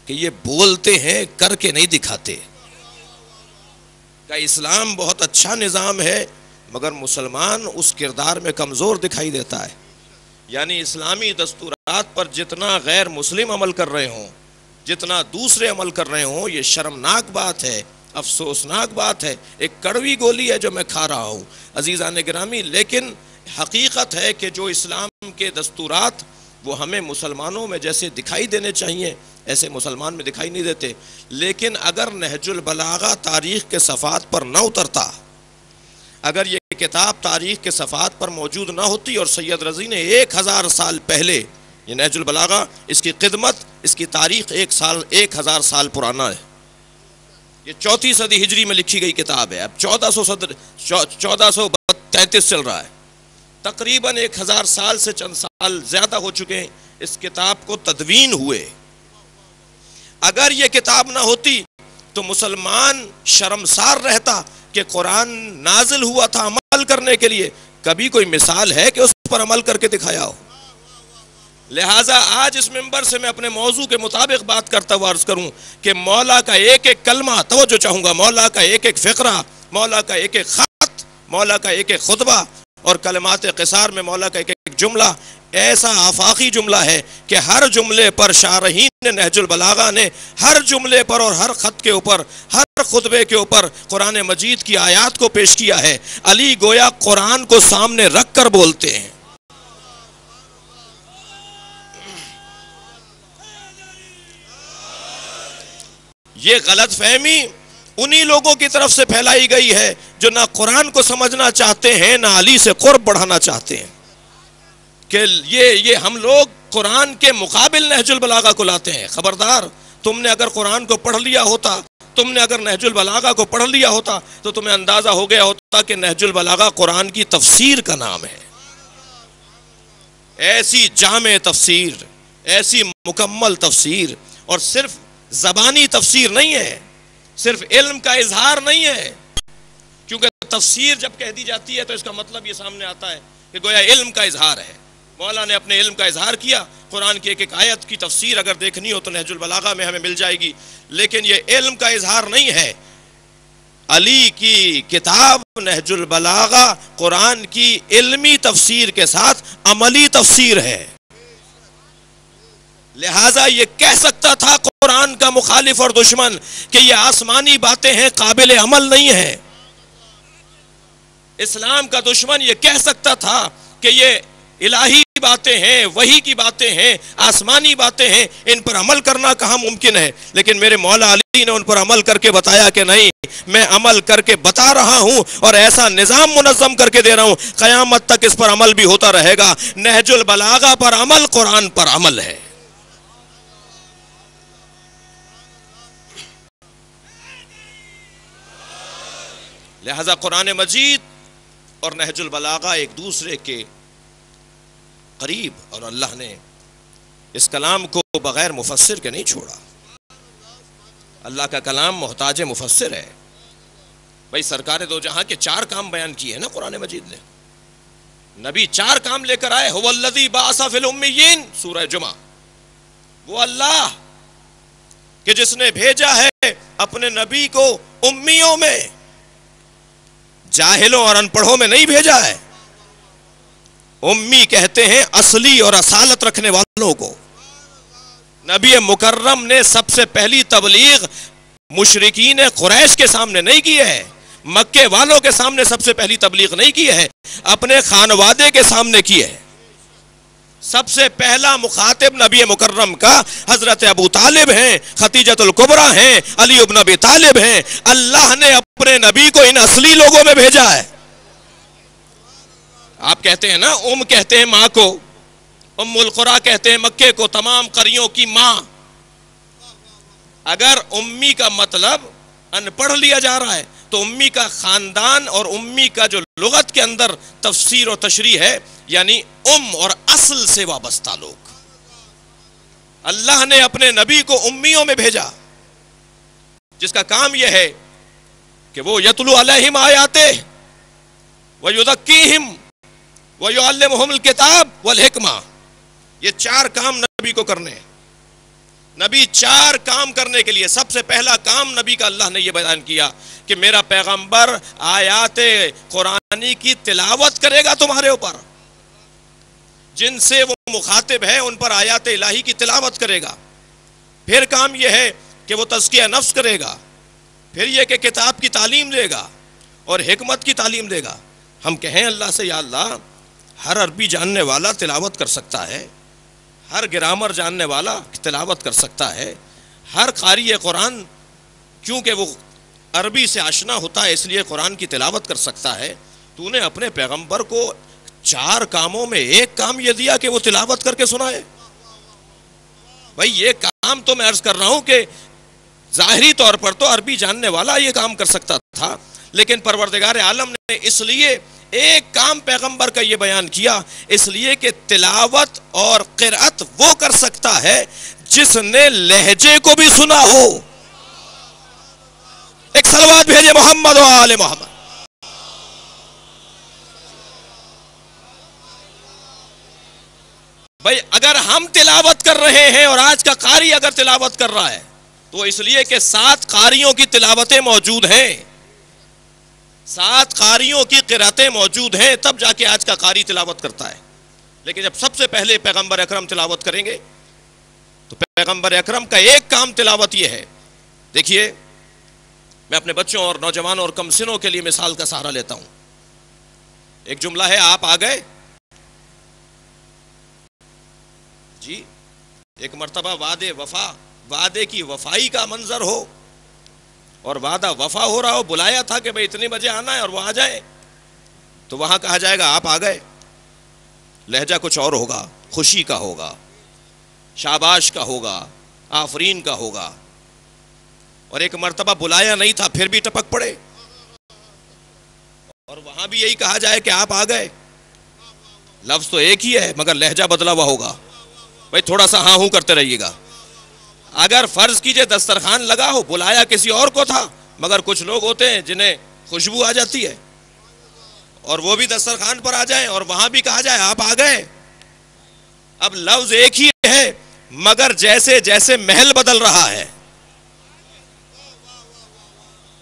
[SPEAKER 1] کہ یہ بولتے ہیں کر کے نہیں دکھاتے، کہ اسلام بہت اچھا نظام ہے مگر مسلمان اس کردار میں کمزور دکھائی دیتا ہے۔ یعنی اسلامی دستورات پر جتنا غیر مسلم عمل کر رہے ہوں، جتنا دوسرے عمل کر رہے ہوں، یہ شرمناک بات ہے، افسوسناک بات ہے، ایک کڑوی گولی ہے جو میں کھا رہا ہوں عزیزان گرامی، لیکن حقیقت ہے کہ جو اسلام کے دستورات وہ ہمیں مسلمانوں میں جیسے دکھائی دینے چاہیے ایسے مسلمان میں دکھائی نہیں دیتے۔ لیکن اگر نہج البلاغہ تاریخ کے صفحات پر نہ اترتا، اگر یہ کتاب تاریخ کے صفحات پر موجود نہ ہوتی اور سید رضی نے 1000 سال پہلے، یہ نہج البلاغہ، اس کی قدمت، اس کی تاریخ 1000 سال پرانا ہے، یہ 4 صدی ہجری میں لکھی گئی کتاب ہے، اب 1433 چل رہا ہے، تقریباً 1000 سال سے چند سال زیادہ ہو چکے ہیں اس کتاب کو تدوین ہوئے۔ اگر یہ کتاب نہ ہوتی تو مسلمان شرمسار رہتا کہ قرآن نازل ہوا تھا عمل کرنے کے لیے، کبھی کوئی مثال ہے کہ اس پر عمل کر کے دکھایا ہو؟ لہٰذا آج اس منبر سے میں اپنے موضوع کے مطابق بات کرتا ہوا عرض کروں کہ مولا کا ایک ایک کلمہ، توجہ چاہوں گا، مولا کا ایک ایک فقرہ، مولا کا ایک ایک خط، مولا کا ایک ایک خطبہ اور کلمات قصار میں مولا کا ایک ایک جملہ ایسا آفاقی جملہ ہے کہ ہر جملے پر شارحین نہج البلاغہ نے ہر جملے پر اور ہر خط کے اوپر، ہر خطبے کے اوپر قرآن مجید کی آیات کو پیش کیا ہے۔ علی گویا قرآن کو سامنے رکھ کر بولتے ہیں۔ یہ غلط فہمی انہی لوگوں کی طرف سے پھیلائی گئی ہے جو نہ قرآن کو سمجھنا چاہتے ہیں نہ علی سے قرب بڑھانا چاہتے ہیں، کہ یہ ہم لوگ قرآن کے مقابل نہج البلاغہ کو لاتے ہیں۔ خبردار، تم نے اگر قرآن کو پڑھ لیا ہوتا، تم نے اگر نہج البلاغہ کو پڑھ لیا ہوتا تو تمہیں اندازہ ہو گیا ہوتا کہ نہج البلاغہ قرآن کی تفسیر کا نام ہے، ایسی جامع تفسیر، ایسی مکمل تفسیر، اور صرف زبانی تفسیر نہیں ہے، صرف علم کا اظہار نہیں ہے، کیونکہ تفسیر جب کہہ دی جاتی ہے تو اس کا مطلب یہ سامنے آتا ہے کہ گویا علم کا اظہار ہے۔ مولا نے اپنے علم کا اظہار کیا، قرآن کی ایک ایک آیت کی تفسیر اگر دیکھنی ہو تو نہج البلاغہ میں ہمیں مل جائے گی، لیکن یہ علم کا اظہار نہیں ہے۔ علی کی کتاب نہج البلاغہ قرآن کی علمی تفسیر کے ساتھ عملی تفسیر ہے، لہٰذا یہ کہہ سکتا تھا قرآن کا مخالف اور دشمن کہ یہ آسمانی باتیں ہیں، قابل عمل نہیں ہیں۔ اسلام کا دشمن یہ کہہ سکتا تھا کہ یہ الہی باتیں ہیں، وحی کی باتیں ہیں، آسمانی باتیں ہیں، ان پر عمل کرنا کہاں ممکن ہے، لیکن میرے مولا علی نے ان پر عمل کر کے بتایا کہ نہیں، میں عمل کر کے بتا رہا ہوں اور ایسا نظام منظم کر کے دے رہا ہوں، قیامت تک اس پر عمل بھی ہوتا رہے گا۔ نہج البلاغہ پر عمل قرآن پر عمل ہے۔ لہذا قرآن مجید اور نہج البلاغہ ایک دوسرے کے قریب، اور اللہ نے اس کلام کو بغیر مفسر کے نہیں چھوڑا۔ اللہ کا کلام محتاج مفسر ہے۔ بھائی سرکار دو جہاں کے 4 کام بیان کیے ہیں نا قرآن مجید نے، نبی 4 کام لے کر آئے. هو الذی بعث فی الامیین، سورہ جمعہ. وہ اللہ کہ جس نے بھیجا ہے اپنے نبی کو امیوں میں، جاہلوں اور ان پڑھوں میں نہیں بھیجا ہے. امی کہتے ہیں اصلی اور اصالت رکھنے والوں کو. نبی مکرم نے سب سے پہلی تبلیغ مشرکین قریش کے سامنے نہیں کی ہے، مکے والوں کے سامنے سب سے پہلی تبلیغ نہیں کی ہے، اپنے خانوادے کے سامنے کی ہے. سب سے پہلا مخاطب نبی مکرم کا حضرت ابو طالب ہیں، خدیجۃ الکبریٰ ہیں، علی ابن ابی طالب ہیں. اللہ نے اپنے نبی کو ان اصلی لوگوں میں بھیجا ہے. آپ کہتے ہیں نا کہتے ہیں ماں کو، ام القریٰ کہتے ہیں مکے کو، تمام قریوں کی ماں. اگر امی کا مطلب ان پڑھ لیا جا رہا ہے تو امی کا خاندان اور امی کا جو لغت کے اندر تفسیر و تشریح ہے یعنی اور اصل سے وابستہ لوگ. اللہ نے اپنے نبی کو امیوں میں بھیجا جس کا کام یہ ہے کہ وہ یتلو علیہم آیاتہ ویزکیہم ویعلمہم الکتاب والحکمہ. یہ 4 کام نبی کو کرنے ہیں. نبی 4 کام کرنے کے لیے سب سے پہلا کام نبی کا اللہ نے یہ بیان کیا کہ میرا پیغمبر آیات قرآنی کی تلاوت کرے گا تمہارے اوپر. جن سے وہ مخاطب ہے ان پر آیات الہی کی تلاوت کرے گا. پھر کام یہ ہے کہ وہ تزکیہ نفس کرے گا. پھر یہ کہ کتاب کی تعلیم دے گا اور حکمت کی تعلیم دے گا. ہم کہیں اللہ سے یا اللہ ہر عربی جاننے والا تلاوت کر سکتا ہے، ہر گرامر جاننے والا تلاوت کر سکتا ہے، ہر قاری قرآن کیونکہ وہ عربی سے آشنا ہوتا ہے اس لیے قرآن کی تلاوت کر سکتا ہے. تو نے اپنے پیغمبر کو 4 کاموں میں ایک کام یہ دیا کہ وہ تلاوت کر کے سنائے. بھائی یہ کام تو میں عرض کر رہا ہوں کہ ظاہری طور پر تو عربی جاننے والا یہ کام کر سکتا تھا، لیکن پروردگار عالم نے اس لیے ایک کام پیغمبر کا یہ بیان کیا اس لیے کہ تلاوت اور قرأت وہ کر سکتا ہے جس نے لہجے کو بھی سنا ہو. ایک صلوات بھیجے محمد و آل محمد. بھائی اگر ہم تلاوت کر رہے ہیں اور آج کا قاری اگر تلاوت کر رہا ہے تو اس لیے کہ 7 قاریوں کی تلاوتیں موجود ہیں، 7 قاریوں کی قراتیں موجود ہیں، تب جا کے آج کا قاری تلاوت کرتا ہے. لیکن جب سب سے پہلے پیغمبر اکرم تلاوت کریں گے تو پیغمبر اکرم کا ایک کام تلاوت یہ ہے. دیکھیے میں اپنے بچوں اور نوجوانوں اور کم سنوں کے لیے مثال کا سہارا لیتا ہوں. ایک جملہ ہے آپ آ گئے جی. ایک مرتبہ وعدے کی وفائی کا منظر ہو اور وعدہ وفا ہو رہا ہو، بلایا تھا کہ بھئی اتنے بجے آنا ہے اور وہ آ جائے، تو وہاں کہا جائے گا آپ آ گئے. لہجہ کچھ اور ہوگا، خوشی کا ہوگا، شاباش کا ہوگا، آفرین کا ہوگا. اور ایک مرتبہ بلایا نہیں تھا پھر بھی ٹپک پڑے اور وہاں بھی یہی کہا جائے کہ آپ آ گئے. لفظ تو ایک ہی ہے مگر لہجہ بدلا ہوا ہوگا. بھئی تھوڑا سا ہاں ہوں کرتے رہیے گا. اگر فرض کیجئے دسترخوان لگا ہو، بلایا کسی اور کو تھا مگر کچھ لوگ ہوتے ہیں جنہیں خوشبو آ جاتی ہے اور وہ بھی دسترخوان پر آ جائیں اور وہاں بھی کہا جائے آپ آ گئے. اب لفظ ایک ہی ہے مگر جیسے جیسے محل بدل رہا ہے،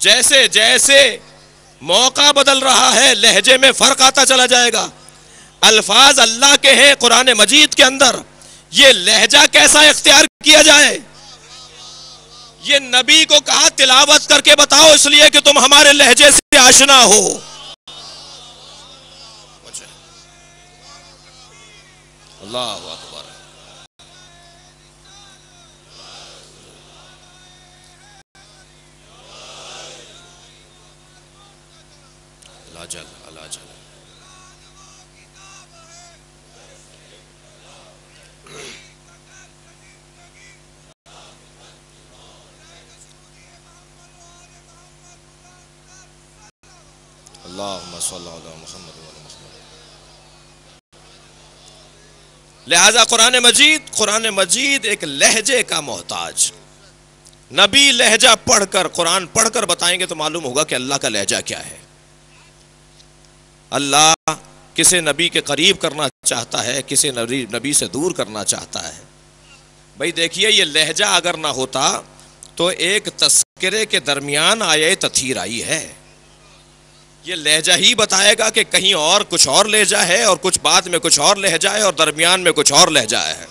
[SPEAKER 1] جیسے جیسے موقع بدل رہا ہے، لہجے میں فرق آتا چلا جائے گا. الفاظ اللہ کے ہیں قرآن مجید کے اندر، یہ لہجہ کیسا اختیار کیا جائے. یہ نبی کو کہا تلاوت کر کے بتاؤ اس لیے کہ تم ہمارے لہجے سے آشنا ہو. اللہ اکبر. اللہ جل اللہ جل. اللہم صلی علی محمد و علی محمد. لہذا قرآن مجید ایک لہجے کا محتاج. نبی لہجہ پڑھ کر قرآن پڑھ کر بتائیں گے تو معلوم ہوگا کہ اللہ کا لہجہ کیا ہے. اللہ کسے نبی کے قریب کرنا چاہتا ہے، کسے نبی سے دور کرنا چاہتا ہے۔ بھئی دیکھیے یہ لہجہ اگر نہ ہوتا تو ایک تذکرے کے درمیان آیے تطہیر آئی ہے۔ یہ لہجہ ہی بتائے گا کہ کہیں اور کچھ اور لہجہ ہے، اور کچھ بعد میں کچھ اور لہجہ ہے، اور درمیان میں کچھ اور لہجہ ہے۔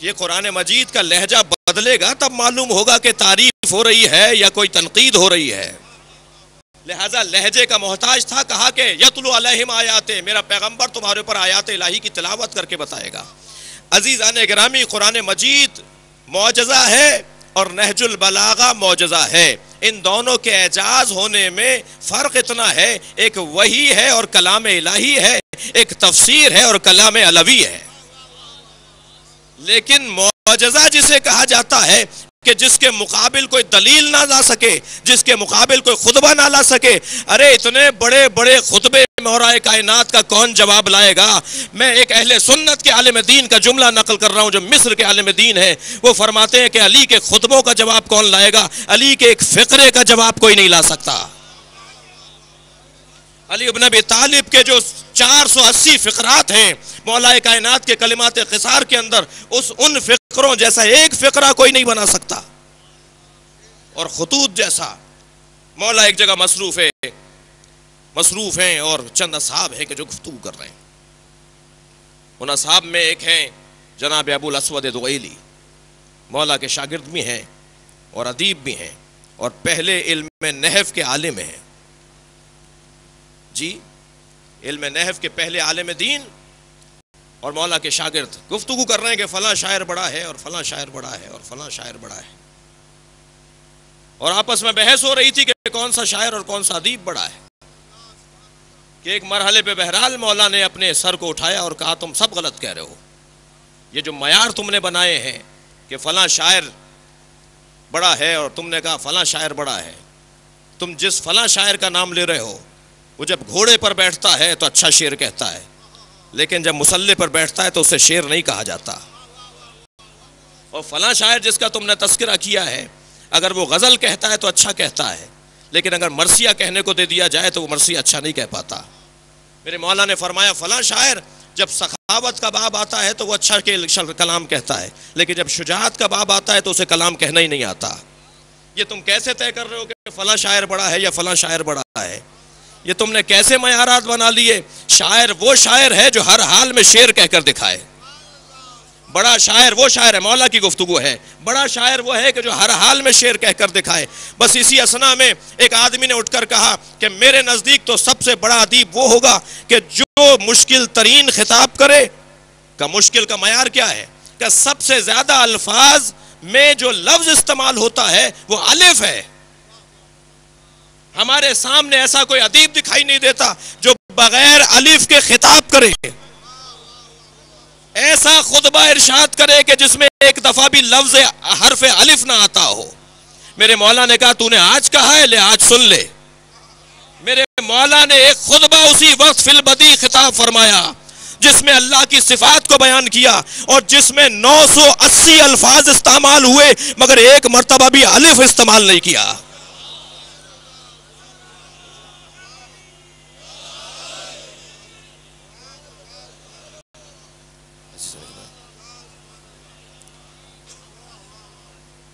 [SPEAKER 1] یہ قرآن مجید کا لہجہ بدلے گا تب معلوم ہوگا کہ تعریف ہو رہی ہے یا کوئی تنقید ہو رہی ہے۔ لہذا لہجے کا محتاج تھا، کہا کہ یتلو علیہم آیات، میرا پیغمبر تمہارے اوپر آیات الہی کی تلاوت کر کے بتائے گا۔ عزیزان گرامی، قرآن مجید معجزہ ہے اور نہج البلاغہ معجزہ ہے۔ ان دونوں کے اعجاز ہونے میں فرق اتنا ہے، ایک وحی ہے اور کلام الہی ہے، ایک تفسیر ہے اور کلام علوی ہے۔ لیکن معجزہ جسے کہا جاتا ہے کہ جس کے مقابل کوئی دلیل نہ لا سکے، جس کے مقابل کوئی خطبہ نہ لا سکے، ارے اتنے بڑے بڑے خطبے مولا کائنات کا کون جواب لائے گا؟ میں ایک اہل سنت کے عالم دین کا جملہ نقل کر رہا ہوں جو مصر کے عالم دین ہے، وہ فرماتے ہیں کہ علی کے خطبوں کا جواب کون لائے گا؟ علی کے ایک فقرے کا جواب کوئی نہیں لا سکتا۔ علی ابن ابی طالب کے جو 480 فقرات ہیں مولا کائنات کے کلمات قصار کے اندر، ان فقروں جیسا ایک فقرہ کوئی نہیں بنا سکتا، اور خطوط جیسا۔ مولا ایک جگہ مصروف ہیں اور چند اصحاب ہیں کہ جو گفتگو کر رہے ہیں۔ ان اصحاب میں ایک ہیں جناب ابو الاسود دغیلی، مولا کے شاگرد بھی ہیں اور ادیب بھی ہیں، اور پہلے علم نحو کے عالم ہیں۔ جی، علم نحو کے پہلے عالم دین اور مولا کے شاگرد گفتگو کر رہے ہیں کہ فلاں شاعر بڑا ہے اور فلاں شاعر بڑا ہے اور فلاں شاعر بڑا ہے، اور آپس میں بحث ہو رہی تھی کہ کون سا شاعر اور کون سا ادیب بڑا ہے، کہ ایک مرحلے پہ بہرحال مولا نے اپنے سر کو اٹھایا اور کہا تم سب غلط کہہ رہے ہو۔ یہ جو معیار تم نے بنائے ہیں کہ فلاں شاعر بڑا ہے اور تم نے کہا فلاں شاعر بڑا ہے، تم جس فلاں شاعر کا نام لے رہے ہو وہ جب گھوڑے پر بیٹھتا ہے تو اچھا شعر کہتا ہے، لیکن جب مسلح پر بیٹھتا ہے تو اسے شعر نہیں کہا جاتا۔ اور فلاں شاعر جس کا تم نے تذکرہ کیا ہے، اگر وہ غزل کہتا ہے تو اچھا کہتا ہے، لیکن اگر مرثیہ کہنے کو دے دیا جائے تو وہ مرثیہ اچھا نہیں کہہ پاتا۔ میرے مولا نے فرمایا فلاں شاعر جب سخاوت کا باب آتا ہے تو وہ اچھا کلام کہتا ہے، لیکن جب شجاعت کا باب آتا ہے تو اسے کلام کہنا ہی نہیں آتا۔ یہ تم کیسے طے کر رہے ہو کہ فلاں شاعر بڑا ہے یا فلاں شاعر بڑا ہے؟ یہ تم نے کیسے معیارات بنا لیے؟ شاعر وہ شاعر ہے جو ہر حال میں شعر کہہ کر دکھائے۔ بڑا شاعر وہ شاعر ہے، مولا کی گفتگو ہے، بڑا شاعر وہ ہے کہ جو ہر حال میں شعر کہہ کر دکھائے۔ بس اسی اثنا میں ایک آدمی نے اٹھ کر کہا کہ میرے نزدیک تو سب سے بڑا ادیب وہ ہوگا کہ جو مشکل ترین خطاب کرے۔ کا مشکل کا معیار کیا ہے؟ کہ سب سے زیادہ الفاظ میں جو لفظ استعمال ہوتا ہے وہ الف ہے۔ ہمارے سامنے ایسا کوئی ادیب دکھائی نہیں دیتا جو بغیر الف کے خطاب کرے، ایسا خطبہ ارشاد کرے کہ جس میں ایک دفعہ بھی لفظ حرف الف نہ آتا ہو۔ میرے مولا نے کہا تو نے آج کہا ہے، لے آج سن لے۔ میرے مولا نے ایک خطبہ اسی وقت فی البدیع خطاب فرمایا جس میں اللہ کی صفات کو بیان کیا، اور جس میں 980 الفاظ استعمال ہوئے مگر ایک مرتبہ بھی الف استعمال نہیں کیا۔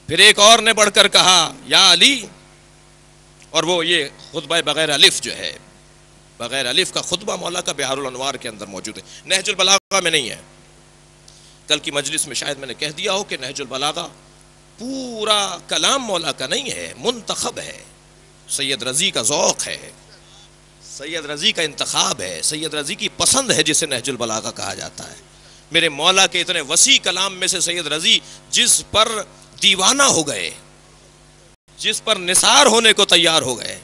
[SPEAKER 1] پھر ایک اور نے بڑھ کر کہا یا علی، اور وہ یہ خطبہ بغیر الف جو ہے، بغیر الف کا خطبہ مولا کا بحار الانوار کے اندر موجود ہے، نہج البلاغہ میں نہیں ہے۔ کل کی مجلس میں شاید میں نے کہہ دیا ہو کہ نہج البلاغہ پورا کلام مولا کا نہیں ہے، منتخب ہے، سید رضی کا ذوق ہے، سید رضی کا انتخاب ہے، سید رضی کی پسند ہے جسے نہج البلاغہ کہا جاتا ہے۔ میرے مولا کے اتنے وسیع کلام میں سے سید رضی جس پر دیوانہ ہو گئے، جس پر نثار ہونے کو تیار ہو گئے،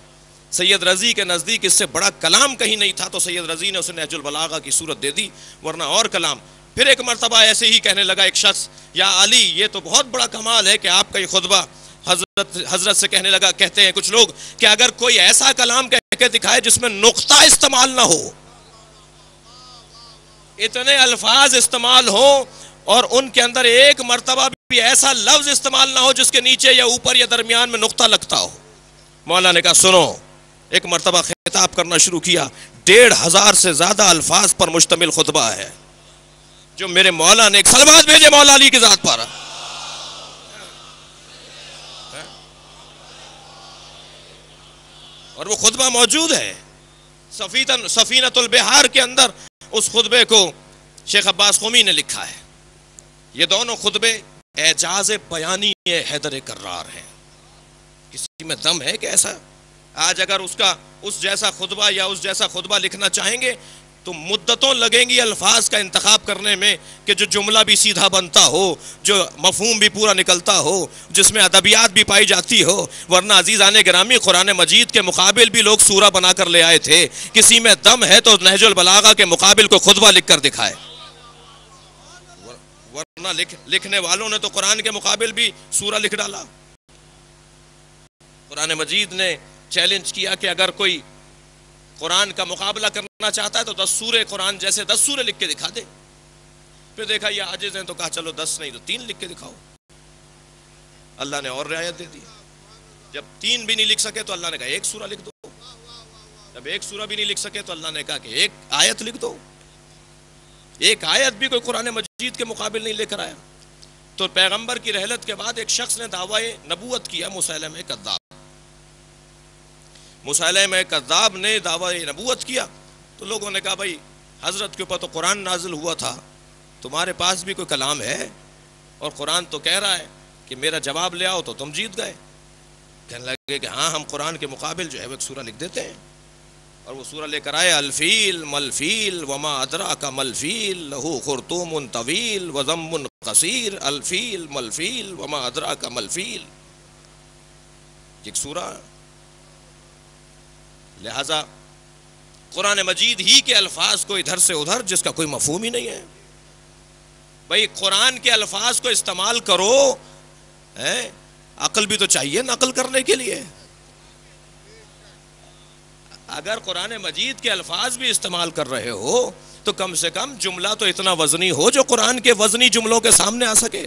[SPEAKER 1] سید رضی کے نزدیک اس سے بڑا کلام کہیں نہیں تھا، تو سید رضی نے اسے نہج البلاغہ کی صورت دے دی، ورنہ اور کلام۔ پھر ایک مرتبہ ایسے ہی کہنے لگا ایک شخص، یا علی یہ تو بہت بڑا کمال ہے کہ آپ کا یہ خطبہ، حضرت سے کہنے لگا، کہتے ہیں کچھ لوگ کہ اگر کوئی ایسا کلام کہہ کے دکھائے جس میں نقطہ استعمال نہ ہو، اتنے الفاظ استعمال ہوں اور ان کے اندر ایک مرتبہ بھی ایسا لفظ استعمال نہ ہو جس کے نیچے یا اوپر یا درمیان میں نقطہ لگتا ہو۔ مولا نے کہا سنو، ایک مرتبہ خطاب کرنا شروع کیا، 1500 سے زیادہ الفاظ پر مشتمل خطبہ ہے جو میرے مولا نے ایک سلوات بھیجے مولا علی کی ذات پر. اور وہ خطبہ موجود ہے سفینۃ البحار کے اندر. اس خطبے کو شیخ عباس قمی نے لکھا ہے. یہ دونوں خطبے اعجاز بیانی حیدر کرار ہیں. کسی میں دم ہے کہ ایسا آج اگر اس جیسا خطبہ یا اس جیسا خطبہ لکھنا چاہیں گے تو مدتوں لگیں گی الفاظ کا انتخاب کرنے میں کہ جو جملہ بھی سیدھا بنتا ہو, جو مفہوم بھی پورا نکلتا ہو, جس میں ادبیات بھی پائی جاتی ہو. ورنہ عزیزان گرامی قرآن مجید کے مقابل بھی لوگ سورہ بنا کر لے آئے تھے. کسی میں دم ہے تو نہج البلاغہ کے مقابل کو خطبہ لکھ کر دکھائے. ورنہ لکھنے والوں نے تو قرآن کے مقابل بھی سورہ لکھ ڈالا. قرآن مجید نے چیلنج کیا کہ اگر کوئی قرآن کا مقابلہ کرنا چاہتا ہے تو 10 سورے قرآن جیسے 10 سورے لکھ کے دکھا دے. پھر دیکھا یہ عاجز ہیں تو کہا چلو 10 نہیں تو 3 لکھ کے دکھاؤ. اللہ نے اور رعایت دے دی. جب 3 بھی نہیں لکھ سکے تو اللہ نے کہا 1 سورہ لکھ دو. جب 1 سورہ بھی نہیں لکھ سکے تو اللہ نے کہا کہ 1 آیت لکھ دو. 1 آیت بھی کوئی قرآن مجید کے مقابل نہیں لے کر آیا. تو پیغمبر کی رحلت کے بعد ایک شخص نے دعوی نبوت کیا, مسیلمہ کذاب. مسیلمہ کذاب نے دعوی نبوت کیا تو لوگوں نے کہا بھائی حضرت کے اوپر تو قرآن نازل ہوا تھا, تمہارے پاس بھی کوئی کلام ہے اور قرآن تو کہہ رہا ہے کہ میرا جواب لے آؤ تو تم جیت گئے. کہنے لگے کہ ہاں ہم قرآن کے مقابل جو ہے وہ ایک سورہ لکھ دیتے ہیں. اور وہ سورہ لے کر آئے الفیل ملفیل وما ادراک ملفیل لہو خرطوم طویل وضم قصیر. الفیل ملفیل وما ادراک ملفیل, ایک سورہ. لہذا قرآن مجید ہی کے الفاظ کو ادھر سے ادھر جس کا کوئی مفہوم ہی نہیں ہے. بھئی قرآن کے الفاظ کو استعمال کرو, عقل بھی تو چاہیے نقل کرنے کے لیے. اگر قرآن مجید کے الفاظ بھی استعمال کر رہے ہو تو کم سے کم جملہ تو اتنا وزنی ہو جو قرآن کے وزنی جملوں کے سامنے آ سکے.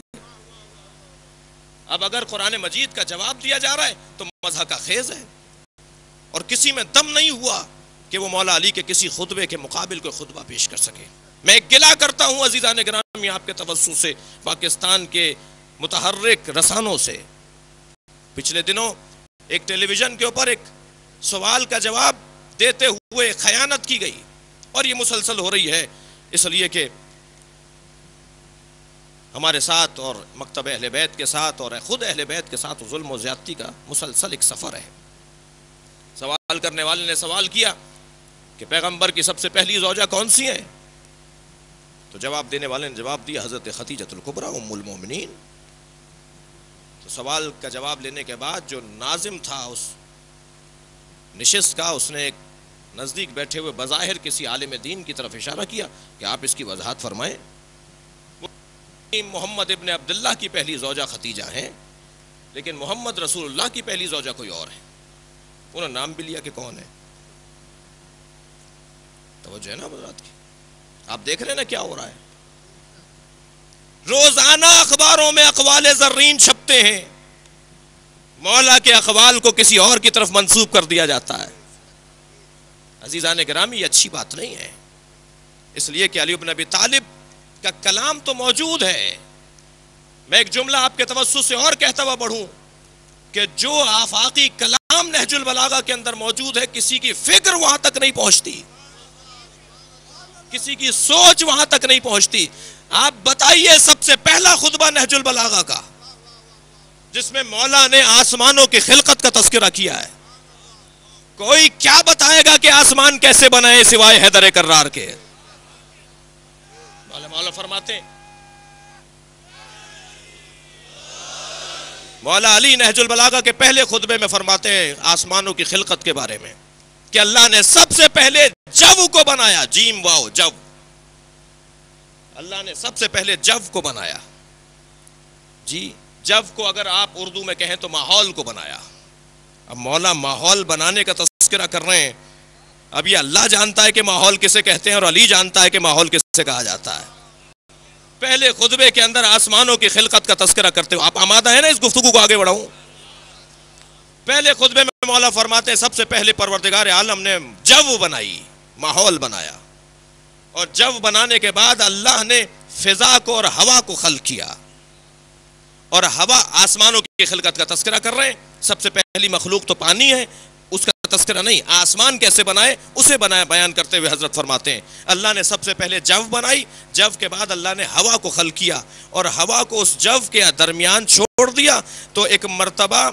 [SPEAKER 1] اب اگر قرآن مجید کا جواب دیا جا رہا ہے تو مزاح کا خیز ہے, اور کسی میں دم نہیں ہوا کہ وہ مولا علی کے کسی خطبے کے مقابل کوئی خطبہ پیش کر سکے. میں گلہ کرتا ہوں عزیزان گرامی آپ کے توسط سے, پاکستان کے متحرک رسانوں سے. پچھلے دنوں ایک ٹیلی ویژن کے اوپر ایک سوال کا جواب دیتے ہوئے خیانت کی گئی, اور یہ مسلسل ہو رہی ہے اس لیے کہ ہمارے ساتھ اور مکتب اہل بیت کے ساتھ اور خود اہل بیت کے ساتھ ظلم و زیادتی کا مسلسل ایک سفر ہے. سوال کرنے والے نے سوال کیا کہ پیغمبر کی سب سے پہلی زوجہ کون سی ہیں؟ تو جواب دینے والے نے جواب دیا حضرت خدیجہ الکبریٰ ام المومنین. تو سوال کا جواب لینے کے بعد جو ناظم تھا اس نشست کا, اس نے ایک نزدیک بیٹھے ہوئے بظاہر کسی عالم دین کی طرف اشارہ کیا کہ آپ اس کی وضاحت فرمائیں. محمد ابن عبداللہ کی پہلی زوجہ خدیجہ ہیں, لیکن محمد رسول اللہ کی پہلی زوجہ کوئی اور ہے. انہوں نے نام بھی لیا کہ کون ہے. توجہ ہے نا حضرات کی؟ آپ دیکھ رہے ہیں نا کیا ہو رہا ہے. روزانہ اخباروں میں اقوال زرین چھپتے ہیں, مولا کے اقوال کو کسی اور کی طرف منسوب کر دیا جاتا ہے. عزیزان گرامی یہ اچھی بات نہیں ہے, اس لیے کہ علی بن ابی طالب کا کلام تو موجود ہے. میں ایک جملہ آپ کے توسط سے اور کہتا ہوا بڑھوں کہ جو آفاقی کلام نہج البلاغہ کے اندر موجود ہے, کسی کی فکر وہاں تک نہیں پہنچتی, کسی کی سوچ وہاں تک نہیں پہنچتی. آپ بتائیے سب سے پہلا خطبہ نہج البلاغہ کا جس میں مولا نے آسمانوں کی خلقت کا تذکرہ کیا ہے, کوئی کیا بتائے گا کہ آسمان کیسے بنائے سوائے حیدر کرار کے؟ مولا فرماتے ہیں, مولا علی نہج البلاغہ کے پہلے خطبے میں فرماتے ہیں آسمانوں کی خلقت کے بارے میں کہ اللہ نے سب سے پہلے جو کو بنایا, جیم واو جو, اللہ نے سب سے پہلے جو کو بنایا. جی جو کو اگر آپ اردو میں کہیں تو ماحول کو بنایا. اب مولا ماحول بنانے کا تذکرہ کر رہے ہیں. اب یہ اللہ جانتا ہے کہ ماحول کسے کہتے ہیں اور علی جانتا ہے کہ ماحول کسے کہا جاتا ہے. پہلے خطبے کے اندر آسمانوں کی خلقت کا تذکرہ کرتے ہو. آپ آمادہ ہیں نا اس گفتگو کو آگے بڑھاؤں؟ پہلے خطبے میں مولا فرماتے ہیں سب سے پہلے پروردگار عالم نے جو بنائی. ماحول بنایا، اور جو بنانے کے بعد اللہ نے فضا کو اور ہوا کو خلق کیا، اور ہوا آسمانوں کی خلقت کا تذکرہ کر رہے ہیں. سب سے پہلی مخلوق تو پانی ہے، اس کا تذکرہ نہیں. آسمان کیسے بنائے اسے بنایا بیان کرتے ہوئے حضرت فرماتے ہیں اللہ نے سب سے پہلے جو بنائی، جو کے بعد اللہ نے ہوا کو خلق کیا، اور ہوا کو اس جو کے درمیان چھوڑ دیا. تو ایک مرتبہ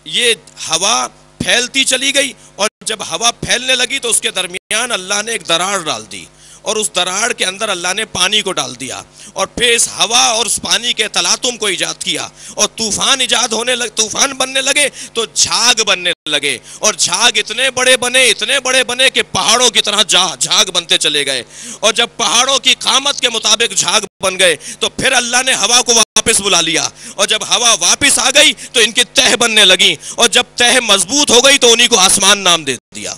[SPEAKER 1] یہ ہوا پھیلتی چلی گئی، اور جب ہوا پھیلنے لگی تو اس کے درمیان اللہ نے ایک دراڑ ڈال دی، اور اس دراڑ کے اندر اللہ نے پانی کو ڈال دیا، اور پھر اس ہوا اور اس پانی کے تلاطم کو ایجاد کیا، اور طوفان بننے لگے تو جھاگ بننے لگے، اور جھاگ اتنے بڑے بنے کہ پہاڑوں کی طرح جھاگ بنتے چلے گئے. اور جب پہاڑوں کی قامت کے مطابق جھاگ بن گئے تو پھر اللہ نے ہوا کو واپس بلا لیا، اور جب ہوا واپس آ گئی تو ان کی تہ بننے لگی، اور جب تہ مضبوط ہو گئی تو انہی کو آسمان نام دے دیا.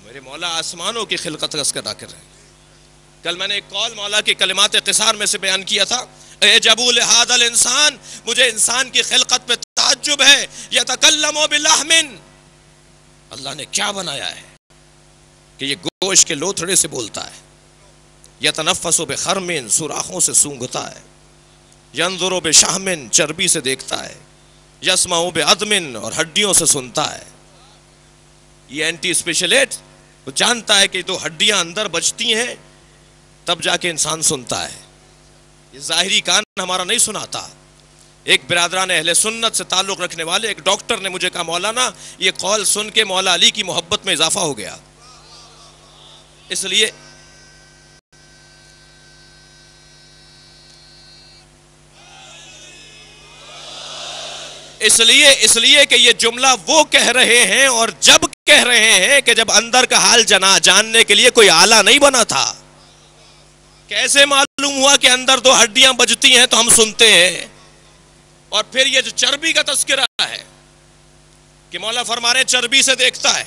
[SPEAKER 1] میرے مولا آسمانوں کی خلقت کا تذکرہ کر رہے ہیں. کل میں نے ایک قول مولا کے کلمات قصار میں سے بیان کیا تھا، اعجبوا لہذا الانسان، مجھے انسان کی خلقت پہ تعجب ہے، یتکلم بلحم، اللہ نے کیا بنایا ہے کہ یہ گوشت کے لوتھڑے سے بولتا ہے. یتنفس بخرم، سوراخوں سے سونگھتا ہے. ینظر بشحم، چربی سے دیکھتا ہے. یسمع بعظم، اور ہڈیوں سے سنتا ہے. یہ اینٹی اسپیشلسٹ وہ جانتا ہے کہ تو ہڈیاں اندر بچتی ہیں تب جا کے انسان سنتا ہے. یہ ظاہری کان ہمارا نہیں سناتا. ایک برادران اہل سنت سے تعلق رکھنے والے ایک ڈاکٹر نے مجھے کہا مولانا یہ قول سن کے مولا علی کی محبت میں اضافہ ہو گیا. اس لیے کہ یہ جملہ وہ کہہ رہے ہیں، اور جب کہہ رہے ہیں کہ جب اندر کا حال جاننے کے لیے کوئی آلہ نہیں بنا تھا. کیسے معلوم ہوا کہ اندر تو ہڈیاں بجتی ہیں تو ہم سنتے ہیں. اور پھر یہ جو چربی کا تذکرہ ہے کہ مولا فرما رہے چربی سے دیکھتا ہے.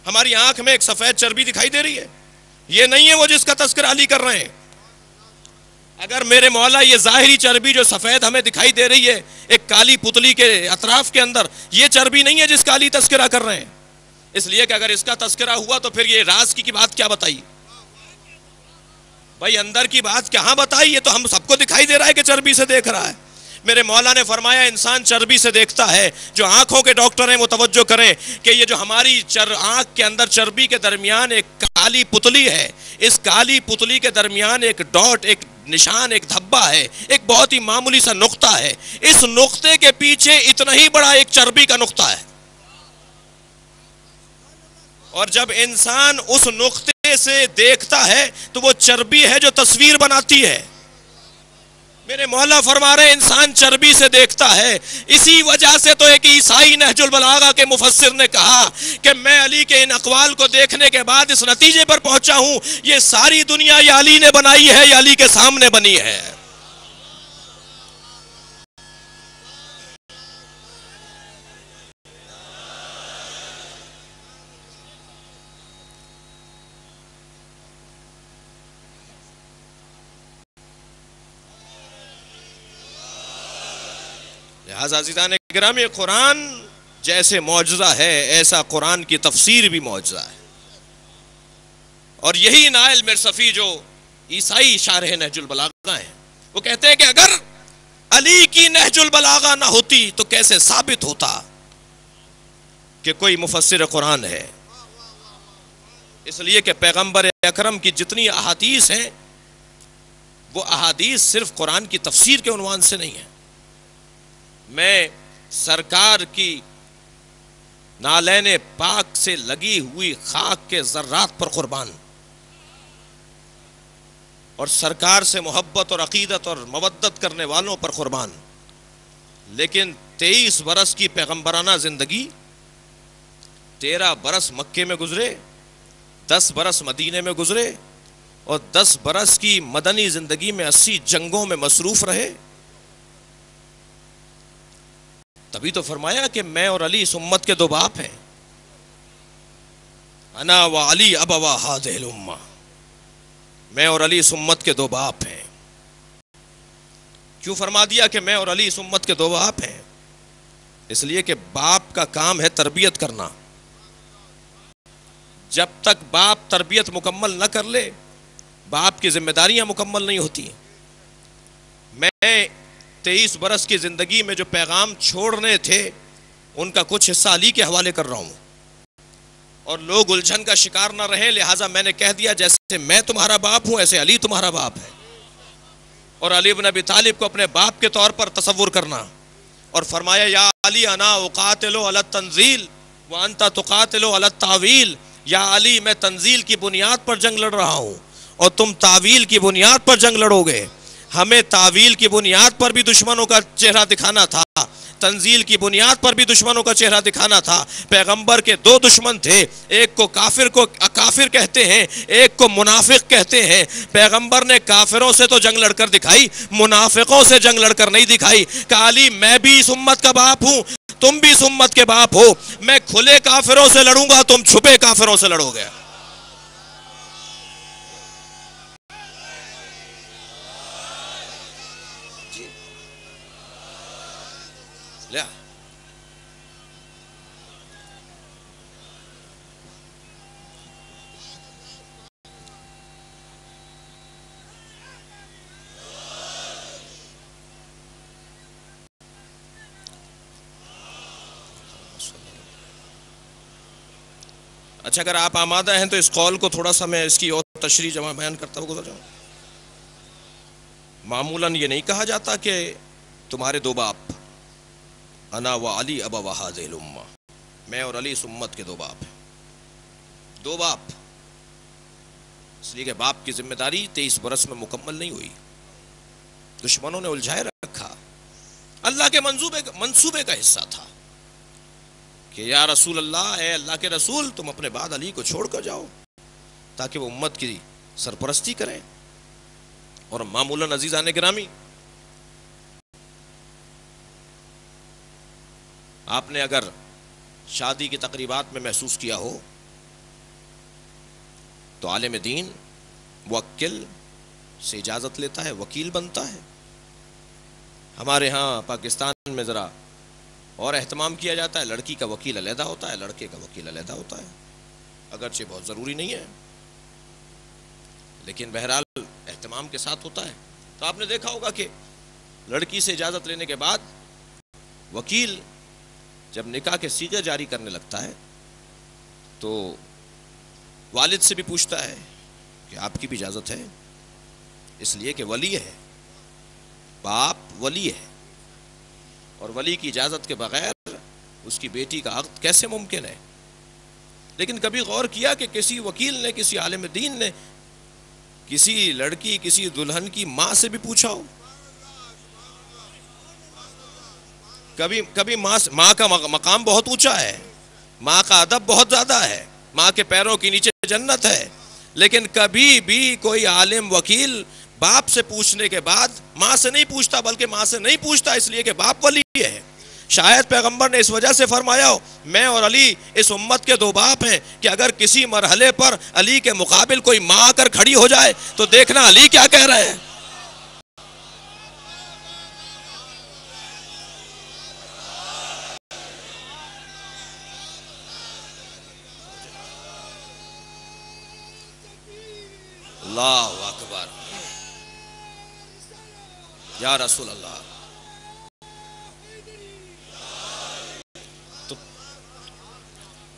[SPEAKER 1] ہماری آنکھ میں ایک سفید چربی دکھائی دے رہی ہے، یہ نہیں ہے وہ جس کا تذکرہ علی کر رہے ہیں. اگر میرے مولا یہ ظاہری چربی جو سفید ہمیں دکھائی دے رہی ہے ایک کالی پتلی کے اطراف کے اندر، یہ چربی نہیں ہے جس کا علی تذکرہ کر رہے ہیں. اس لیے کہ اگر اس کا تذکرہ ہوا تو پھر یہ راز کی بات کیا بتائی بھائی؟ اندر کی بات کہاں بتائی؟ یہ تو ہم سب کو دکھائی دے رہا ہے کہ چربی سے دیکھ رہا ہے. میرے مولا نے فرمایا انسان چربی سے دیکھتا ہے. جو آنکھوں کے ڈاکٹر ہیں وہ توجہ کریں کہ یہ جو ہماری آنکھ کے اندر چربی کے درمیان ایک کالی پتلی ہے، اس کالی پتلی کے درمیان ایک ڈاٹ، ایک نشان، ایک دھبا ہے، ایک بہت ہی معمولی سا نقطہ ہے. اس نقطے کے پیچھے اتنا ہی بڑا ایک چربی کا نقطہ ہے. اور جب انسان اس نقطے سے دیکھتا ہے تو وہ چربی ہے جو تصویر بناتی ہے. میرے مولا فرما رہے انسان چربی سے دیکھتا ہے. اسی وجہ سے تو ایک عیسائی نہج البلاغہ کے مفسر نے کہا کہ میں علی کے ان اقوال کو دیکھنے کے بعد اس نتیجے پر پہنچا ہوں یہ ساری دنیا یا علی نے بنائی ہے یا علی کے سامنے بنی ہے. لہذا عزیزان گرامی قرآن جیسے معجزہ ہے ایسا قرآن کی تفسیر بھی معجزہ ہے. اور یہی نائل مرصفی جو عیسائی شارح نہج البلاغہ ہیں وہ کہتے ہیں کہ اگر علی کی نہج البلاغہ نہ ہوتی تو کیسے ثابت ہوتا کہ کوئی مفسر قرآن ہے. اس لیے کہ پیغمبر اکرم کی جتنی احادیث ہیں وہ احادیث صرف قرآن کی تفسیر کے عنوان سے نہیں ہیں. میں سرکار کی نالین پاک سے لگی ہوئی خاک کے ذرات پر قربان، اور سرکار سے محبت اور عقیدت اور مودت کرنے والوں پر قربان. لیکن 23 برس کی پیغمبرانہ زندگی، 13 برس مکے میں گزرے، 10 برس مدینے میں گزرے، اور 10 برس کی مدنی زندگی میں 80 جنگوں میں مصروف رہے. تبھی تو فرمایا کہ میں اور علی اس امت کے 2 باپ ہیں. انا و علی ابوا ہذہ الامہ، میں اور علی اس امت کے 2 باپ ہیں. کیوں فرما دیا کہ میں اور علی اس امت کے 2 باپ ہیں؟ اس لیے کہ باپ کا کام ہے تربیت کرنا. جب تک باپ تربیت مکمل نہ کر لے باپ کی ذمہ داریاں مکمل نہیں ہوتی. میں 23 برس کی زندگی میں جو پیغام چھوڑنے تھے ان کا کچھ حصہ علی کے حوالے کر رہا ہوں, اور لوگ الجھن کا شکار نہ رہیں, لہٰذا میں نے کہہ دیا جیسے میں تمہارا باپ ہوں ایسے علی تمہارا باپ ہے. اور علی بن ابی طالب کو اپنے باپ کے طور پر تصور کرنا, اور فرمایا یا علی انا اقاتل علی التنزیل وانت تقاتل علی التاویل. یا علی میں تنزیل کی بنیاد پر جنگ لڑ رہا ہوں اور تم تاویل کی بنیاد پر جنگ لڑو گے. ہمیں تاویل کی بنیاد پر بھی دشمنوں کا چہرہ دکھانا تھا, تنزیل کی بنیاد پر بھی دشمنوں کا چہرہ دکھانا تھا. پیغمبر کے دو دشمن تھے, ایک کو کافر کہتے ہیں, ایک کو منافق کہتے ہیں. پیغمبر نے کافروں سے تو جنگ لڑ کر دکھائی, منافقوں سے جنگ لڑ کر نہیں دکھائی. کہ علی میں بھی اس امت کا باپ ہوں, تم بھی اس امت کے باپ ہو. میں کھلے کافروں سے لڑوں گا, تم چھپے کافروں سے لڑو گے. اچھا, اگر آپ آمادہ ہیں تو اس قول کو تھوڑا سا میں اس کی اور تشریح جمع بیان کرتا ہوں گزر جاؤں. معمولاً یہ نہیں کہا جاتا کہ تمہارے دو باپ, انا و علی ابا وہذہ الامہ, میں اور علی اس امت کے دو باپ ہیں. دو باپ اس لیے کہ باپ کی ذمہ داری 23 برس میں مکمل نہیں ہوئی. دشمنوں نے الجھائے رکھا, اللہ کے منصوبے کا حصہ تھا کہ یا رسول اللہ, اے اللہ کے رسول, تم اپنے بعد علی کو چھوڑ کر جاؤ تاکہ وہ امت کی سرپرستی کریں. اور معمولاً عزیزان گرامی, آپ نے اگر شادی کی تقریبات میں محسوس کیا ہو تو عالم دین موکل سے اجازت لیتا ہے, وکیل بنتا ہے. ہمارے ہاں پاکستان میں ذرا اور اہتمام کیا جاتا ہے, لڑکی کا وکیل علیحدہ ہوتا ہے, لڑکے کا وکیل علیحدہ ہوتا ہے. اگرچہ بہت ضروری نہیں ہے لیکن بہرحال اہتمام کے ساتھ ہوتا ہے. تو آپ نے دیکھا ہوگا کہ لڑکی سے اجازت لینے کے بعد وکیل جب نکاح کے صیغے جاری کرنے لگتا ہے تو والد سے بھی پوچھتا ہے کہ آپ کی بھی اجازت ہے, اس لیے کہ ولی ہے, باپ ولی ہے, اور ولی کی اجازت کے بغیر اس کی بیٹی کا عقد کیسے ممکن ہے. لیکن کبھی غور کیا کہ کسی وکیل نے, کسی عالم دین نے کسی لڑکی, کسی دلہن کی ماں سے بھی پوچھا ہو؟ کبھی ماں کا مقام بہت اونچا ہے, ماں کا ادب بہت زیادہ ہے, ماں کے پیروں کے نیچے جنت ہے, لیکن کبھی بھی کوئی عالم وکیل باپ سے پوچھنے کے بعد ماں سے نہیں پوچھتا, بلکہ ماں سے نہیں پوچھتا اس لیے کہ باپ ولی ہے. شاید پیغمبر نے اس وجہ سے فرمایا ہو میں اور علی اس امت کے دو باپ ہیں کہ اگر کسی مرحلے پر علی کے مقابل کوئی ماں آ کر کھڑی ہو جائے تو دیکھنا علی کیا کہہ رہے ہیں. اللہ اکبر یا رسول اللہ. تو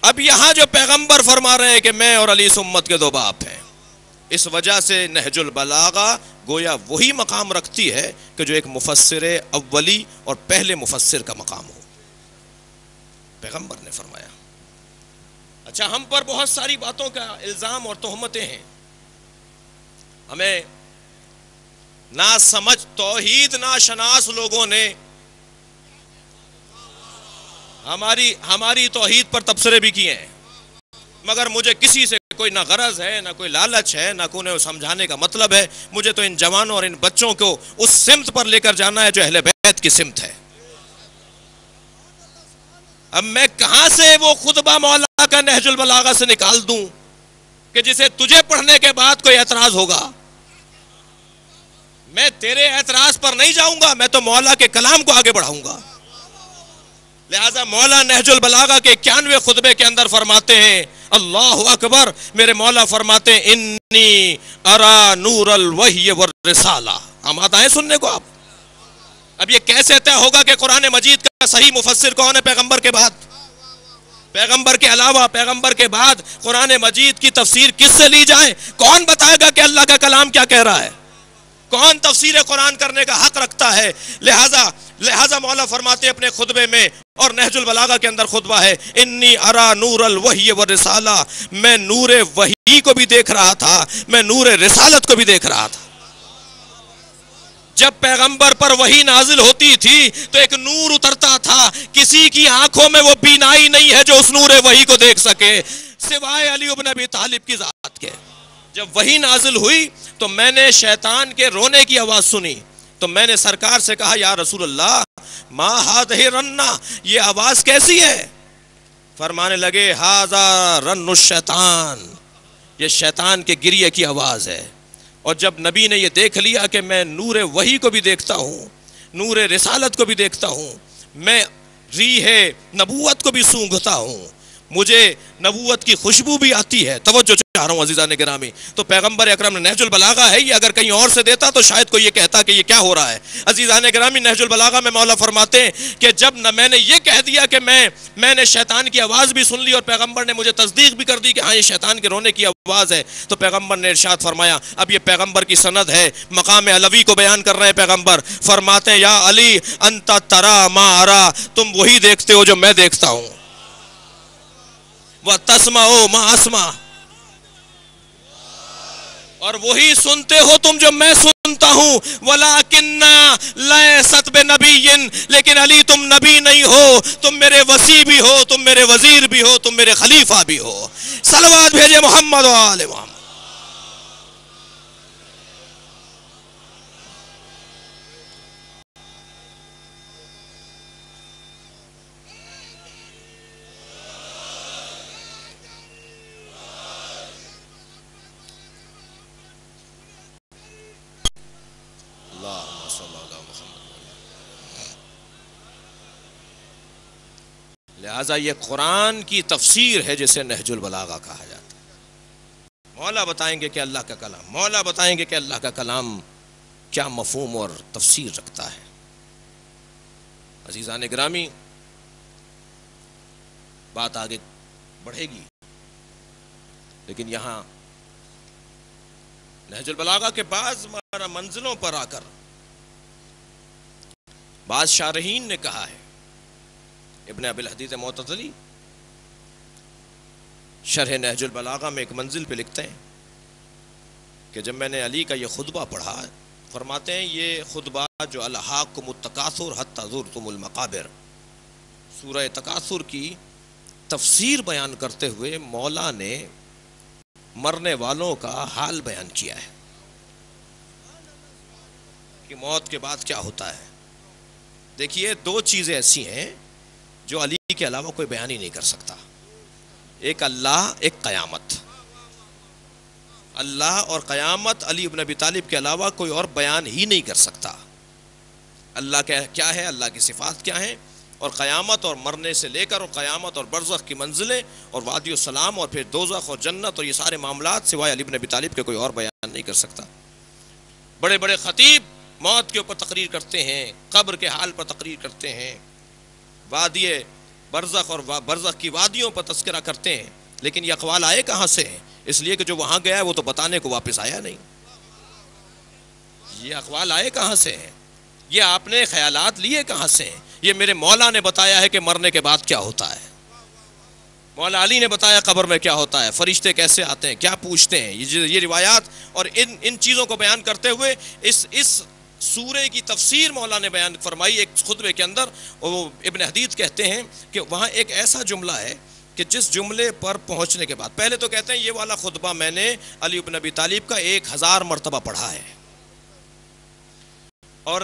[SPEAKER 1] اب یہاں جو پیغمبر فرما رہے ہیں کہ میں اور علی اس امت کے دو باپ ہیں, اس وجہ سے نہج البلاغہ گویا وہی مقام رکھتی ہے کہ جو ایک مفسر اولی اور پہلے مفسر کا مقام ہو. پیغمبر نے فرمایا. اچھا, ہم پر بہت ساری باتوں کا الزام اور تہمتیں ہیں. ہمیں نا سمجھ توحید نا شناس لوگوں نے ہماری توحید پر تبصرے بھی کیے ہیں, مگر مجھے کسی سے کوئی نہ غرض ہے, نہ کوئی لالچ ہے, نہ کوئی سمجھانے کا مطلب ہے. مجھے تو ان جوانوں اور ان بچوں کو اس سمت پر لے کر جانا ہے جو اہل بیت کی سمت ہے. اب میں کہاں سے وہ خطبہ مولا کا نہج البلاغہ سے نکال دوں کہ جسے تجھے پڑھنے کے بعد کوئی اعتراض ہوگا. میں تیرے اعتراض پر نہیں جاؤں گا, میں تو مولا کے کلام کو آگے بڑھاؤں گا. لہذا مولا نہج البلاغہ کے 91 خطبے کے اندر فرماتے ہیں، اللہ اکبر، میرے مولا فرماتے ہیں انی ارا نور الوحی والرسالہ. آمادہ ہیں سننے کو آپ؟ اب یہ کیسے طے ہوگا کہ قرآن مجید کا صحیح مفسر کون ہے پیغمبر کے بعد؟ پیغمبر کے علاوہ، پیغمبر کے بعد قرآن مجید کی تفسیر کس سے لی جائے؟ کون بتائے گا کہ اللہ کا کلام کیا کہہ رہا ہے؟ کون تفسیر قرآن کرنے کا حق رکھتا ہے؟ لہذا مولا فرماتے اپنے خطبے میں، اور نہج البلاغہ کے اندر خطبہ ہے، انی ارا نور الوحی والرسالہ، میں نور وحی کو بھی دیکھ رہا تھا، میں نور رسالت کو بھی دیکھ رہا تھا. جب پیغمبر پر وحی نازل ہوتی تھی تو ایک نور اترتا تھا، کسی کی آنکھوں میں وہ بینائی نہیں ہے جو اس نور وحی کو دیکھ سکے سوائے علی بن ابی طالب کی ذات کے. جب وحی نازل ہوئی تو میں نے شیطان کے رونے کی آواز سنی، تو میں نے سرکار سے کہا یا رسول اللہ ما ہذہ رنہ، یہ آواز کیسی ہے؟ فرمانے لگے ھذا رن الشیطان، یہ شیطان کے گریے کی آواز ہے. اور جب نبی نے یہ دیکھ لیا کہ میں نور وحی کو بھی دیکھتا ہوں، نور رسالت کو بھی دیکھتا ہوں، میں ریح نبوت کو بھی سونگھتا ہوں، مجھے نبوت کی خوشبو بھی آتی ہے. توجہ چاہ رہا ہوں عزیزان گرامی، تو پیغمبر اکرم نے نہج البلاغہ ہے، یہ اگر کہیں اور سے دیتا تو شاید کوئی یہ کہتا کہ یہ کیا ہو رہا ہے. عزیزان گرامی، نہج البلاغہ میں مولا فرماتے ہیں کہ جب میں نے یہ کہہ دیا کہ میں نے شیطان کی آواز بھی سن لی اور پیغمبر نے مجھے تصدیق بھی کر دی کہ ہاں یہ شیطان کے رونے کی آواز ہے، تو پیغمبر نے ارشاد فرمایا، اب یہ پیغمبر کی سند ہے، مقام علوی کو بیان کر رہے ہیں پیغمبر، فرماتے ہیں یا علی انت ترا ما ارا، تم وہی دیکھتے ہو جو میں دیکھتا ہوں، وَتَسْمَعُ مَا أَسْمَعُ، اور وہی سنتے ہو تم جو میں سنتا ہوں. وَلَكِنَّا لَيْسَتْ بِنَبِيٍّ، لیکن علی تم نبی نہیں ہو، تم میرے وصی بھی ہو، تم میرے وزیر بھی ہو، تم میرے خلیفہ بھی ہو. صلوات بھیجے محمد و آل محمد. لہذا یہ قرآن کی تفسیر ہے جسے نہج البلاغہ کہا جاتا ہے. مولا بتائیں گے کہ اللہ کا کلام، مولا بتائیں گے کہ اللہ کا کلام کیا مفہوم اور تفسیر رکھتا ہے. عزیزان گرامی، بات آگے بڑھے گی، لیکن یہاں نہج البلاغہ کے بعض منزلوں پر آ کر بعض شارحین نے کہا ہے، ابن ابی الحدیث معتزلی شرح نہج البلاغہ میں ایک منزل پہ لکھتے ہیں کہ جب میں نے علی کا یہ خطبہ پڑھا، فرماتے ہیں یہ خطبہ جو الہاکم التکاثر حتی زرتم المقابر، سورہ تکاثر کی تفسیر بیان کرتے ہوئے مولا نے مرنے والوں کا حال بیان کیا ہے کہ موت کے بعد کیا ہوتا ہے. دیکھیے دو چیزیں ایسی ہیں جو علی کے علاوہ کوئی بیان ہی نہیں کر سکتا، ایک اللہ، ایک قیامت. اللہ اور قیامت علی بن ابی طالب کے علاوہ کوئی اور بیان ہی نہیں کر سکتا. اللہ کیا ہے، اللہ کی صفات کیا ہیں، اور قیامت اور مرنے سے لے کر اور قیامت اور برزخ کی منزلیں اور وادی السلام اور پھر دوزخ اور جنت اور یہ سارے معاملات سوائے علی بن ابی طالب کے کوئی اور بیان نہیں کر سکتا. بڑے بڑے خطیب موت کے اوپر تقریر کرتے ہیں، قبر کے حال پر تقریر کرتے ہیں، وادی برزخ اور برزخ کی وادیوں پر تذکرہ کرتے ہیں، لیکن یہ اقوال آئے کہاں سے ہیں؟ اس لیے کہ جو وہاں گیا ہے وہ تو بتانے کو واپس آیا نہیں. یہ اقوال آئے کہاں سے ہیں؟ یہ آپ نے خیالات لیے کہاں سے ہیں؟ یہ میرے مولا نے بتایا ہے کہ مرنے کے بعد کیا ہوتا ہے. مولا علی نے بتایا قبر میں کیا ہوتا ہے، فرشتے کیسے آتے ہیں، کیا پوچھتے ہیں. یہ روایات اور ان چیزوں کو بیان کرتے ہوئے اس سورے کی تفسیر مولا نے بیان فرمائی ایک خطبے کے اندر. وہ ابن حدید کہتے ہیں کہ وہاں ایک ایسا جملہ ہے کہ جس جملے پر پہنچنے کے بعد پہلے تو کہتے ہیں یہ والا خطبہ میں نے علی بن ابی طالب کا 1000 مرتبہ پڑھا ہے، اور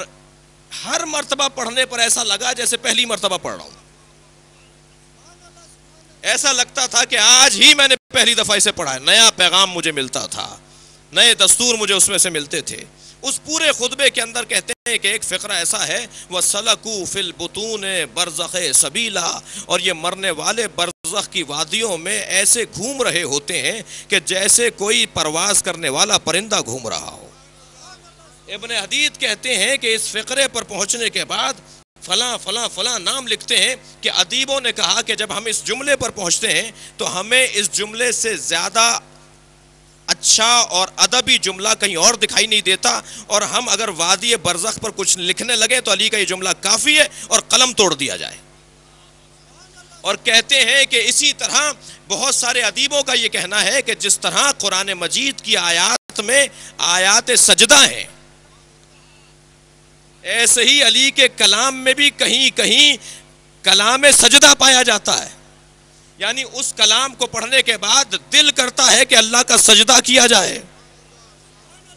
[SPEAKER 1] ہر مرتبہ پڑھنے پر ایسا لگا جیسے پہلی مرتبہ پڑھ رہا ہوں. ایسا لگتا تھا کہ آج ہی میں نے پہلی دفعہ اسے پڑھا ہے. نیا پیغام مجھے ملتا تھا، نئے دستور مجھے اس میں سے ملتے تھے. اس پورے خطبے کے اندر کہتے ہیں کہ ایک فقرہ ایسا ہے وَسَلَكُوا فِي الْبُطُونِ بَرْزَخِ سَبِيلًا، اور یہ مرنے والے برزخ کی وادیوں میں ایسے گھوم رہے ہوتے ہیں کہ جیسے کوئی پرواز کرنے والا پرندہ گھوم رہا ہو۔ ابن حدید کہتے ہیں کہ اس فقرے پر پہنچنے کے بعد فلاں فلاں فلاں نام لکھتے ہیں کہ ادیبوں نے کہا کہ جب ہم اس جملے پر پہنچتے ہیں تو ہمیں اس جملے سے زیادہ اچھا اور ادبی جملہ کہیں اور دکھائی نہیں دیتا، اور ہم اگر وادی برزخ پر کچھ لکھنے لگے تو علی کا یہ جملہ کافی ہے اور قلم توڑ دیا جائے۔ اور کہتے ہیں کہ اسی طرح بہت سارے ادیبوں کا یہ کہنا ہے کہ جس طرح قرآن مجید کی آیات میں آیات سجدہ ہیں، ایسے ہی علی کے کلام میں بھی کہیں کہیں کلام سجدہ پایا جاتا ہے، یعنی اس کلام کو پڑھنے کے بعد دل کرتا ہے کہ اللہ کا سجدہ کیا جائے،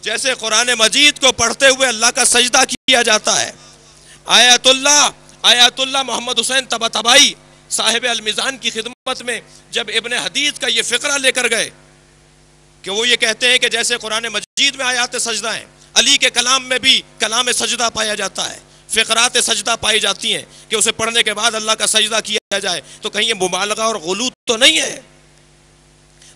[SPEAKER 1] جیسے قرآن مجید کو پڑھتے ہوئے اللہ کا سجدہ کیا جاتا ہے۔ آیت اللہ محمد حسین طباطبائی صاحب المیزان کی خدمت میں جب ابن حدید کا یہ فقرہ لے کر گئے کہ وہ یہ کہتے ہیں کہ جیسے قرآن مجید میں آیات سجدہ ہیں، علی کے کلام میں بھی کلام سجدہ پایا جاتا ہے، فقرات سجدہ پائی جاتی ہیں کہ اسے پڑھنے کے بعد اللہ کا سجدہ کیا جائے، تو کہیں یہ مبالغہ اور غلو تو نہیں ہے؟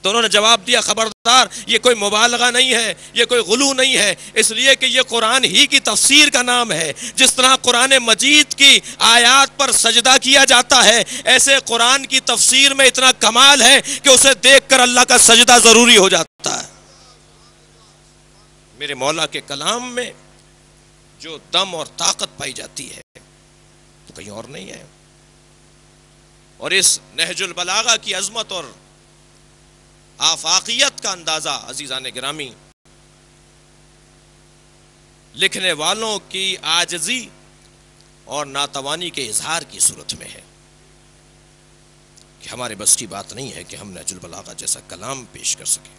[SPEAKER 1] تو انہوں نے جواب دیا خبردار، یہ کوئی مبالغہ نہیں ہے، یہ کوئی غلو نہیں ہے، اس لیے کہ یہ قرآن ہی کی تفسیر کا نام ہے۔ جس طرح قرآن مجید کی آیات پر سجدہ کیا جاتا ہے، ایسے قرآن کی تفسیر میں اتنا کمال ہے کہ اسے دیکھ کر اللہ کا سجدہ ضروری ہو جاتا ہے۔ میرے مولا کے کلام میں جو دم اور طاقت پائی جاتی ہے تو کہیں اور نہیں ہے۔ اور اس نہج البلاغہ کی عظمت اور آفاقیت کا اندازہ عزیزان گرامی لکھنے والوں کی عاجزی اور ناتوانی کے اظہار کی صورت میں ہے کہ ہمارے بس کی بات نہیں ہے کہ ہم نہج البلاغہ جیسا کلام پیش کر سکیں۔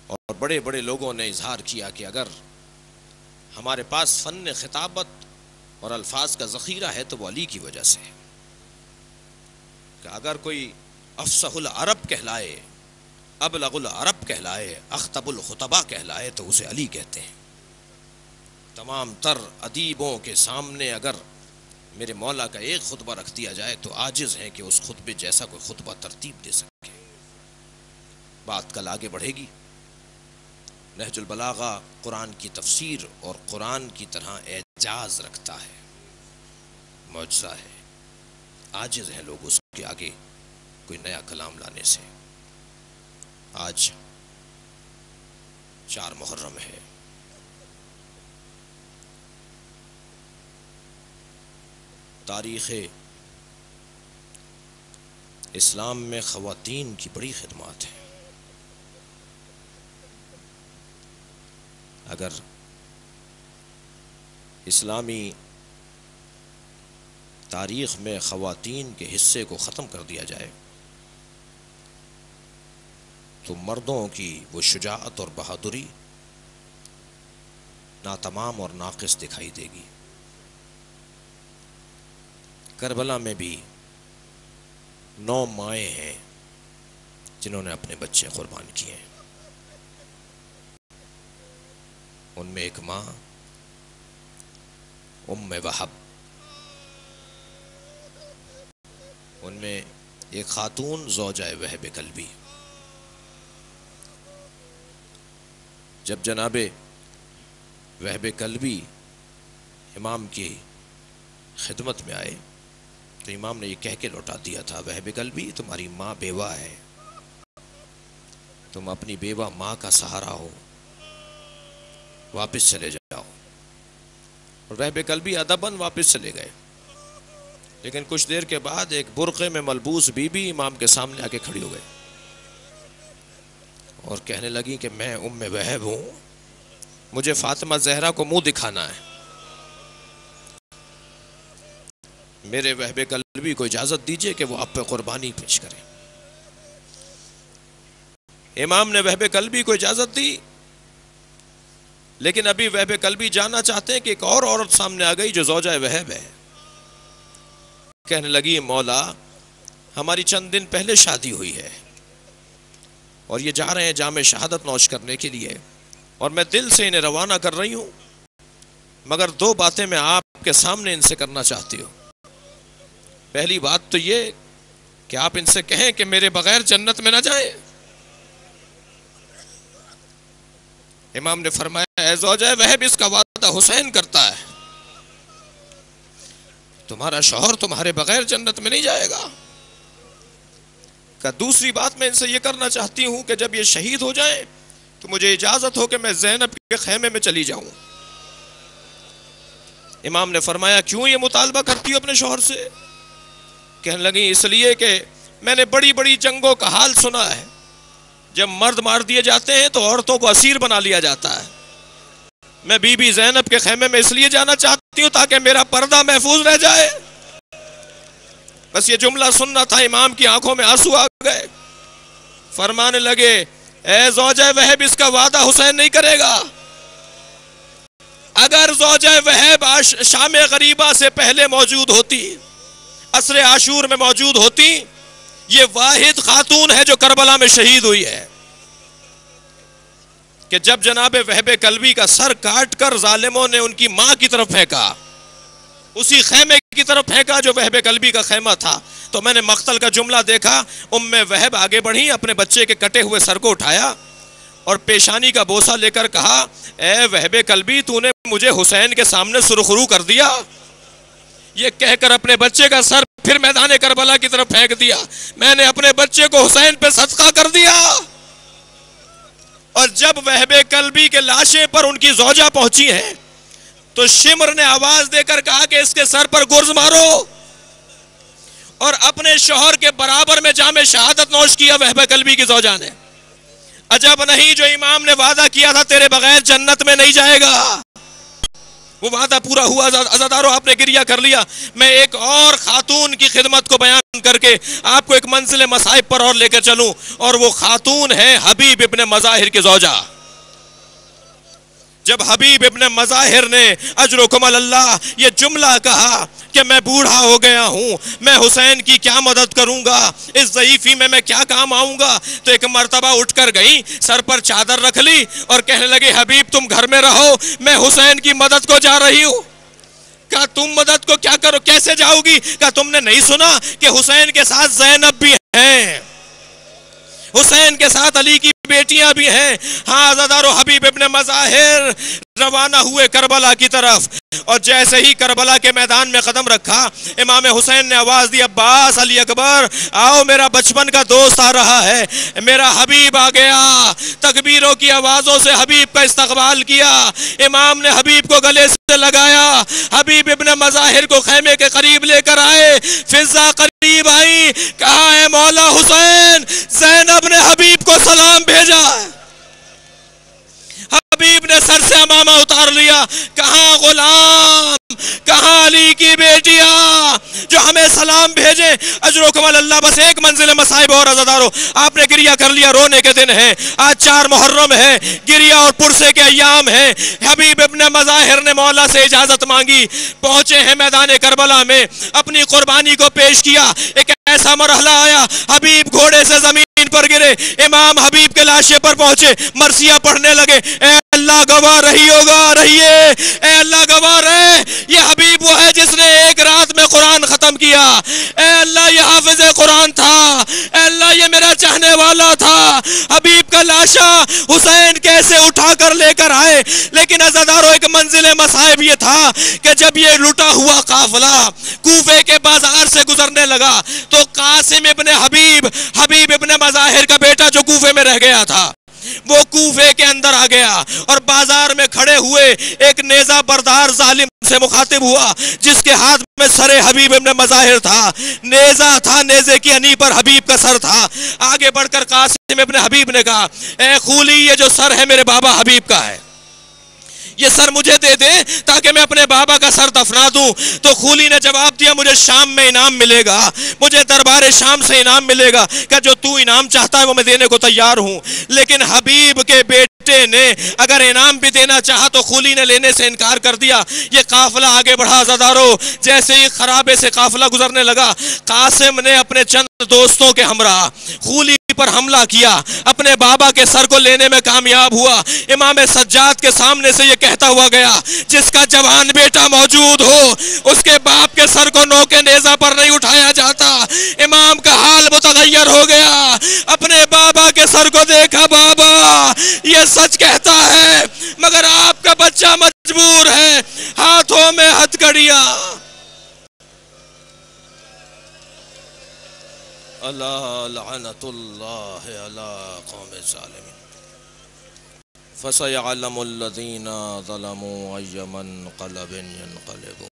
[SPEAKER 1] اور بڑے بڑے لوگوں نے اظہار کیا کہ اگر ہمارے پاس فن خطابت اور الفاظ کا ذخیرہ ہے تو وہ علی کی وجہ سے ہے، کہ اگر کوئی افصح العرب کہلائے، ابلغ العرب کہلائے، اخطب الخطبہ کہلائے تو اسے علی کہتے ہیں۔ تمام تر ادیبوں کے سامنے اگر میرے مولا کا ایک خطبہ رکھ دیا جائے تو عاجز ہیں کہ اس خطبے جیسا کوئی خطبہ ترتیب دے سکے۔ بات کل آگے بڑھے گی۔ نہج البلاغہ قرآن کی تفسیر اور قرآن کی طرح اعجاز رکھتا ہے، معجزہ ہے، عاجز ہیں لوگ اس کے آگے کوئی نیا کلام لانے سے۔ آج 4 محرم ہے، تاریخ اسلام میں خواتین کی بڑی خدمات ہیں۔ اگر اسلامی تاریخ میں خواتین کے حصے کو ختم کر دیا جائے تو مردوں کی وہ شجاعت اور بہادری ناتمام اور ناقص دکھائی دے گی۔ کربلا میں بھی 9 مائیں ہیں جنہوں نے اپنے بچے قربان کیے ہیں۔ ان میں ایک ماں ام وہب، ان میں ایک خاتون زوجہ وہب کلبی۔ جب جناب وہب کلبی امام کی خدمت میں آئے تو امام نے یہ کہہ کے لوٹا دیا تھا، وہب کلبی تمہاری ماں بیوہ ہے، تم اپنی بیوہ ماں کا سہارا ہو، واپس چلے جاؤ۔ اور وہب کلبی ادباً واپس چلے گئے، لیکن کچھ دیر کے بعد ایک برقعے میں ملبوس بی بی امام کے سامنے آ کے کھڑی ہو گئی اور کہنے لگی کہ میں ام وہب ہوں، مجھے فاطمہ زہرا کو منہ دکھانا ہے، میرے وہب کلبی کو اجازت دیجئے کہ وہ آپ پہ قربانی پیش کرے۔ امام نے وہب کلبی کو اجازت دی، لیکن ابھی وہب کلبی جاننا چاہتے ہیں کہ ایک اور عورت سامنے آ گئی جو زوجہ وہب ہے۔ کہنے لگی مولا ہماری چند دن پہلے شادی ہوئی ہے، اور یہ جا رہے ہیں جام شہادت نوش کرنے کے لیے، اور میں دل سے انہیں روانہ کر رہی ہوں، مگر دو باتیں میں آپ کے سامنے ان سے کرنا چاہتی ہوں۔ پہلی بات تو یہ کہ آپ ان سے کہیں کہ میرے بغیر جنت میں نہ جائیں۔ امام نے فرمایا اے زوجہ وہب، اس کا وعدہ حسین کرتا ہے، تمہارا شوہر تمہارے بغیر جنت میں نہیں جائے گا۔ کہ دوسری بات میں ان سے یہ کرنا چاہتی ہوں کہ جب یہ شہید ہو جائیں تو مجھے اجازت ہو کہ میں زینب کے خیمے میں چلی جاؤں۔ امام نے فرمایا کیوں یہ مطالبہ کرتی ہو اپنے شوہر سے؟ کہنے لگی اس لیے کہ میں نے بڑی بڑی جنگوں کا حال سنا ہے، جب مرد مار دیے جاتے ہیں تو عورتوں کو اسیر بنا لیا جاتا ہے۔ میں بی بی زینب کے خیمے میں اس لیے جانا چاہتی ہوں تاکہ میرا پردہ محفوظ رہ جائے۔ بس یہ جملہ سننا تھا، امام کی آنکھوں میں آنسو آ گئے، فرمانے لگے اے زوجہ وہب، اس کا وعدہ حسین نہیں کرے گا۔ اگر زوجہ وہب شام غریبہ سے پہلے موجود ہوتی، عصر عاشور میں موجود ہوتی، یہ واحد خاتون ہے جو کربلا میں شہید ہوئی ہے، کہ جب جناب وہب کلبی کا سر کاٹ کر ظالموں نے ان کی ماں کی طرف پھینکا، اسی خیمے کی طرف پھینکا جو وہب کلبی کا خیمہ تھا، تو میں نے مقتل کا جملہ دیکھا، وہب آگے بڑھی، اپنے بچے کے کٹے ہوئے سر کو اٹھایا اور پیشانی کا بوسہ لے کر کہا اے وہب کلبی، تو نے مجھے حسین کے سامنے سرخرو کر دیا۔ یہ کہہ کر اپنے بچے کا سر پھر میدان کربلا کی طرف پھینک دیا، میں نے اپنے بچے کو حسین پہ صدقہ کر دیا۔ اور جب وہب کلبی کے لاشیں پر ان کی زوجہ پہنچی ہیں تو شمر نے آواز دے کر کہا کہ اس کے سر پر گرز مارو، اور اپنے شوہر کے برابر میں جام شہادت نوش کیا وہب کلبی کی زوجہ نے۔ عجب نہیں جو امام نے وعدہ کیا تھا تیرے بغیر جنت میں نہیں جائے گا، وہ وعدہ پورا ہوا۔ عزادارو آپ نے گریہ کر لیا۔ میں ایک اور خاتون کی خدمت کو بیان کر کے آپ کو ایک منزل مصائب پر اور لے کر چلوں، اور وہ خاتون ہے حبیب ابن مظاہر کی زوجہ۔ جب حبیب ابن مظاہر نے اجرکم اللہ یہ جملہ کہا کہ میں بوڑھا ہو گیا ہوں، میں حسین کی کیا مدد کروں گا، اس ضعیفی میں کیا کام آؤں گا، تو ایک مرتبہ اٹھ کر گئی، سر پر چادر رکھ لی اور کہنے لگے حبیب تم گھر میں رہو، میں حسین کی مدد کو جا رہی ہوں۔ کہا تم مدد کو کیا کرو، کیسے جاؤ گی؟ کہا تم نے نہیں سنا کہ حسین کے ساتھ زینب بھی ہیں، حسین کے ساتھ علی کی بیٹیاں بھی ہیں۔ ہاں عزادارو، حبیب ابن مظاہر روانہ ہوئے کربلا کی طرف، اور جیسے ہی کربلا کے میدان میں قدم رکھا، امام حسین نے آواز دی عباس، علی اکبر آؤ، میرا بچپن کا دوست آ رہا ہے، میرا حبیب آ گیا۔ تکبیروں کی آوازوں سے حبیب کا استقبال کیا، امام نے حبیب کو گلے سے لگایا، حبیب ابن مظاہر کو خیمے کے قریب لے کر آئے، فضا قریب آئی، کہا اے مولا حسین، زینب نے حبیب کو سلام بھیجا۔ حبیب نے سر سے امامہ اتار لیا، کہاں غلام، کہاں علی کی بیٹیاں جو ہمیں سلام بھیجیں۔ اجرکم اللہ، بس ایک منزل مصائب اور عزادارو، آپ نے گریہ کر لیا، رونے کے دن ہے، آج 4 محرم ہے، گریہ اور پرسے کے ایام ہیں۔ حبیب ابن مظاہر نے مولا سے اجازت مانگی، پہنچے ہیں میدان کربلا میں، اپنی قربانی کو پیش کیا۔ ایک ایسا مرحلہ آیا، حبیب گھوڑے سے زمین پر گرے، امام حبیب کے لاشے پر پہنچے، مرثیہ پڑھنے لگے، اے اللہ گواہ رہی ہوگا، رہیے، اے اللہ گواہ رہے، یہ حبیب وہ ہے جس نے ایک رات میں قرآن ختم کیا، اے اللہ یہ حافظ قرآن تھا، اے اللہ یہ میرا چاہنے والا تھا۔ حبیب کا لاشا حسین کیسے اٹھا کر لے کر آئے، لیکن عزادارو ایک منزل مصائب یہ تھا کہ جب یہ لٹا ہوا قافلہ کوفے کے بازار سے گزرنے لگا تو قاسم ابن حبیب، حبیب ابن مظاہر کا بیٹا جو کوفے میں رہ گیا تھا، وہ کوفے کے اندر آ گیا اور بازار میں کھڑے ہوئے ایک نیزہ بردار ظالم سے مخاطب ہوا جس کے ہاتھ میں سر حبیب ابن مظاہر تھا، نیزہ تھا، نیزے کی انہی پر حبیب کا سر تھا۔ آگے بڑھ کر قاسم ابن حبیب نے کہا اے خولی، یہ جو سر ہے میرے بابا حبیب کا ہے، یہ سر مجھے دے دے تاکہ میں اپنے بابا کا سر دفنا دوں۔ تو خولی نے جواب دیا مجھے شام میں انعام ملے گا، مجھے دربار شام سے انعام ملے گا، کہ جو تو انعام چاہتا ہے وہ میں دینے کو تیار ہوں، لیکن حبیب کے بیٹے نے اگر انعام بھی دینا چاہا تو خولی نے لینے سے انکار کر دیا۔ یہ قافلہ آگے بڑھا عزادارو، جیسے ہی خرابے سے قافلہ گزرنے لگا، قاسم نے اپنے چند دوستوں کے ہمراہ خولی پر حملہ کیا، اپنے بابا کے سر کو لینے میں کامیاب ہوا۔ امام سجاد کے سامنے سے یہ کہتا ہوا گیا، جس کا جوان بیٹا موجود ہو اس کے باپ کے سر کو نوکے نیزہ پر نہیں اٹھایا جاتا۔ امام کا حال متغیر ہو گیا، اپنے بابا کے سر کو دیکھا، بابا یہ سچ کہتا ہے مگر آپ کا بچہ مجبور ہے، ہاتھوں میں ہتھکڑیاں۔ اللہ لعنت اللہ علی قوم الظالمین۔ فَسَيَعْلَمُ الَّذِينَ ظَلَمُوا أَيَّ مُنقَلَبٍ يَنقَلِبُونَ۔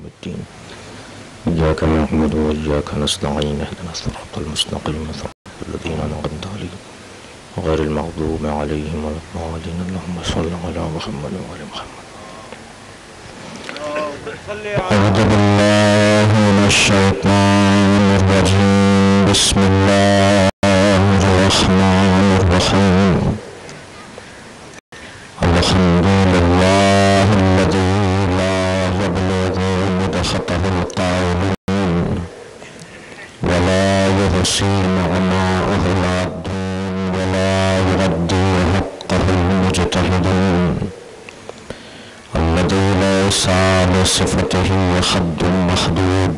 [SPEAKER 2] الدين إياك نعبد وإياك نستعين اهدنا الصراط المستقيم صراط الذين أنعمت عليهم غير المغضوب عليهم ولا الضالين اللهم صل على محمد وعلى محمد. أعوذ بالله من الشيطان الرجيم بسم الله الرحمن الرحيم. الحمد لله الذي خطه القائلين ولا يحصي نعماءه العدون ولا يغدي حقه المجتهدون الذي ليس لصفته حد محدود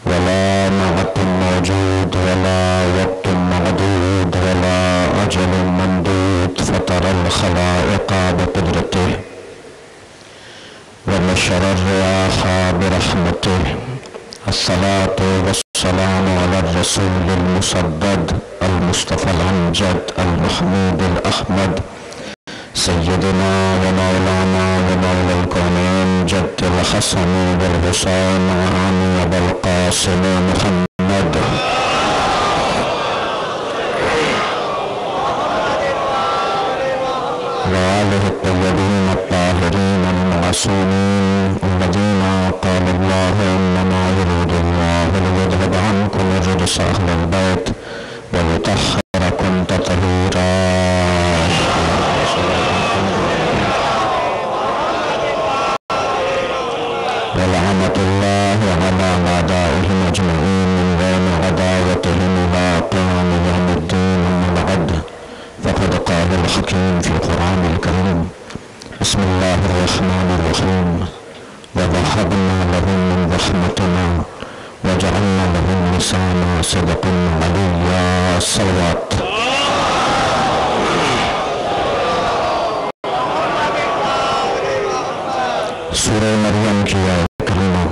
[SPEAKER 2] ولا نعت موجود ولا وقت معدود ولا أجل ممدود فطر الخلائق بقدرته ونشر الرياح برحمته. الصلاة والسلام على الرسول المسدد المصطفى الأمجد المحمود الأحمد سيدنا ومولانا ومولى الكونين جد الحسن والحسين وعن أبي القاسم محمد وآله الطيبين الطاهرين المعصومين الذين قال الله إنما يريد الله ليذهب عنكم الرجس أهل البيت ويطهركم تطهيرا. ولعنة الله على أعدائهم أجمعين من غير عداوتهم إلى قيام يوم الدين. أما بعد فقد قال الحكيم في القرآن الكريم بسم الله الرحمن الرحيم ووهبنا لهم من رحمتنا وجعلنا لهم لسان صدق عليا. الصلوات. سورہ مریم کی آیت کریمہ،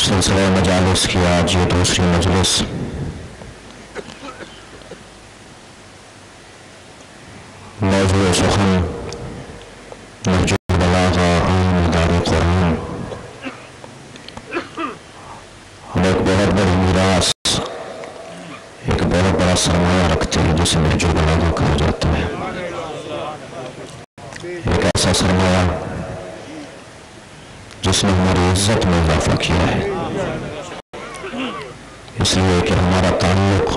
[SPEAKER 2] سلسلہ مجالس کی آج یہ دوسری مجلس. موضوع سخن نہج البلاغہ عین دار قرآن. ہم ایک بہت بڑی میراث، ایک بہت بڑا سرمایہ رکھتے ہیں جسے نہج البلاغہ کہا جاتا ہے. ایک ایسا سرمایہ جس نے ہماری عزت میں اضافہ کیا ہے، اس لیے کہ ہمارا تعلق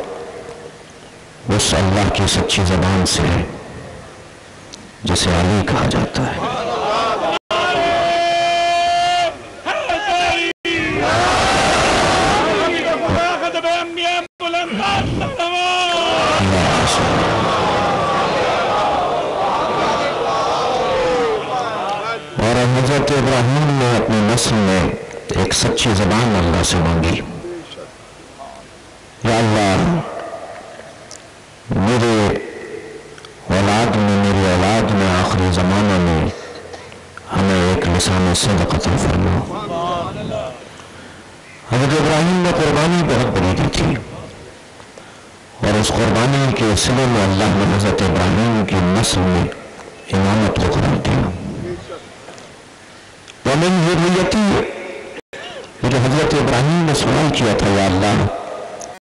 [SPEAKER 2] اس اللہ کی سچی زبان سے ہے جسے علی کہا جاتا ہے. اور حضرت ابراہیم نے اپنی نسل میں ایک سچی زبان اللہ سے مانگی، یا اللہ میرے اولاد میں آخری زمانے میں ہمیں ایک لسان صدق عطا فرما. حضرت ابراہیم نے قربانی بہت بڑی دی تھی اور اس قربانی کے صلے میں اللہ نے حضرت ابراہیم کی نسل میں امامت کو قرار دیا۔ وَمِن ذُرِّيَّتِي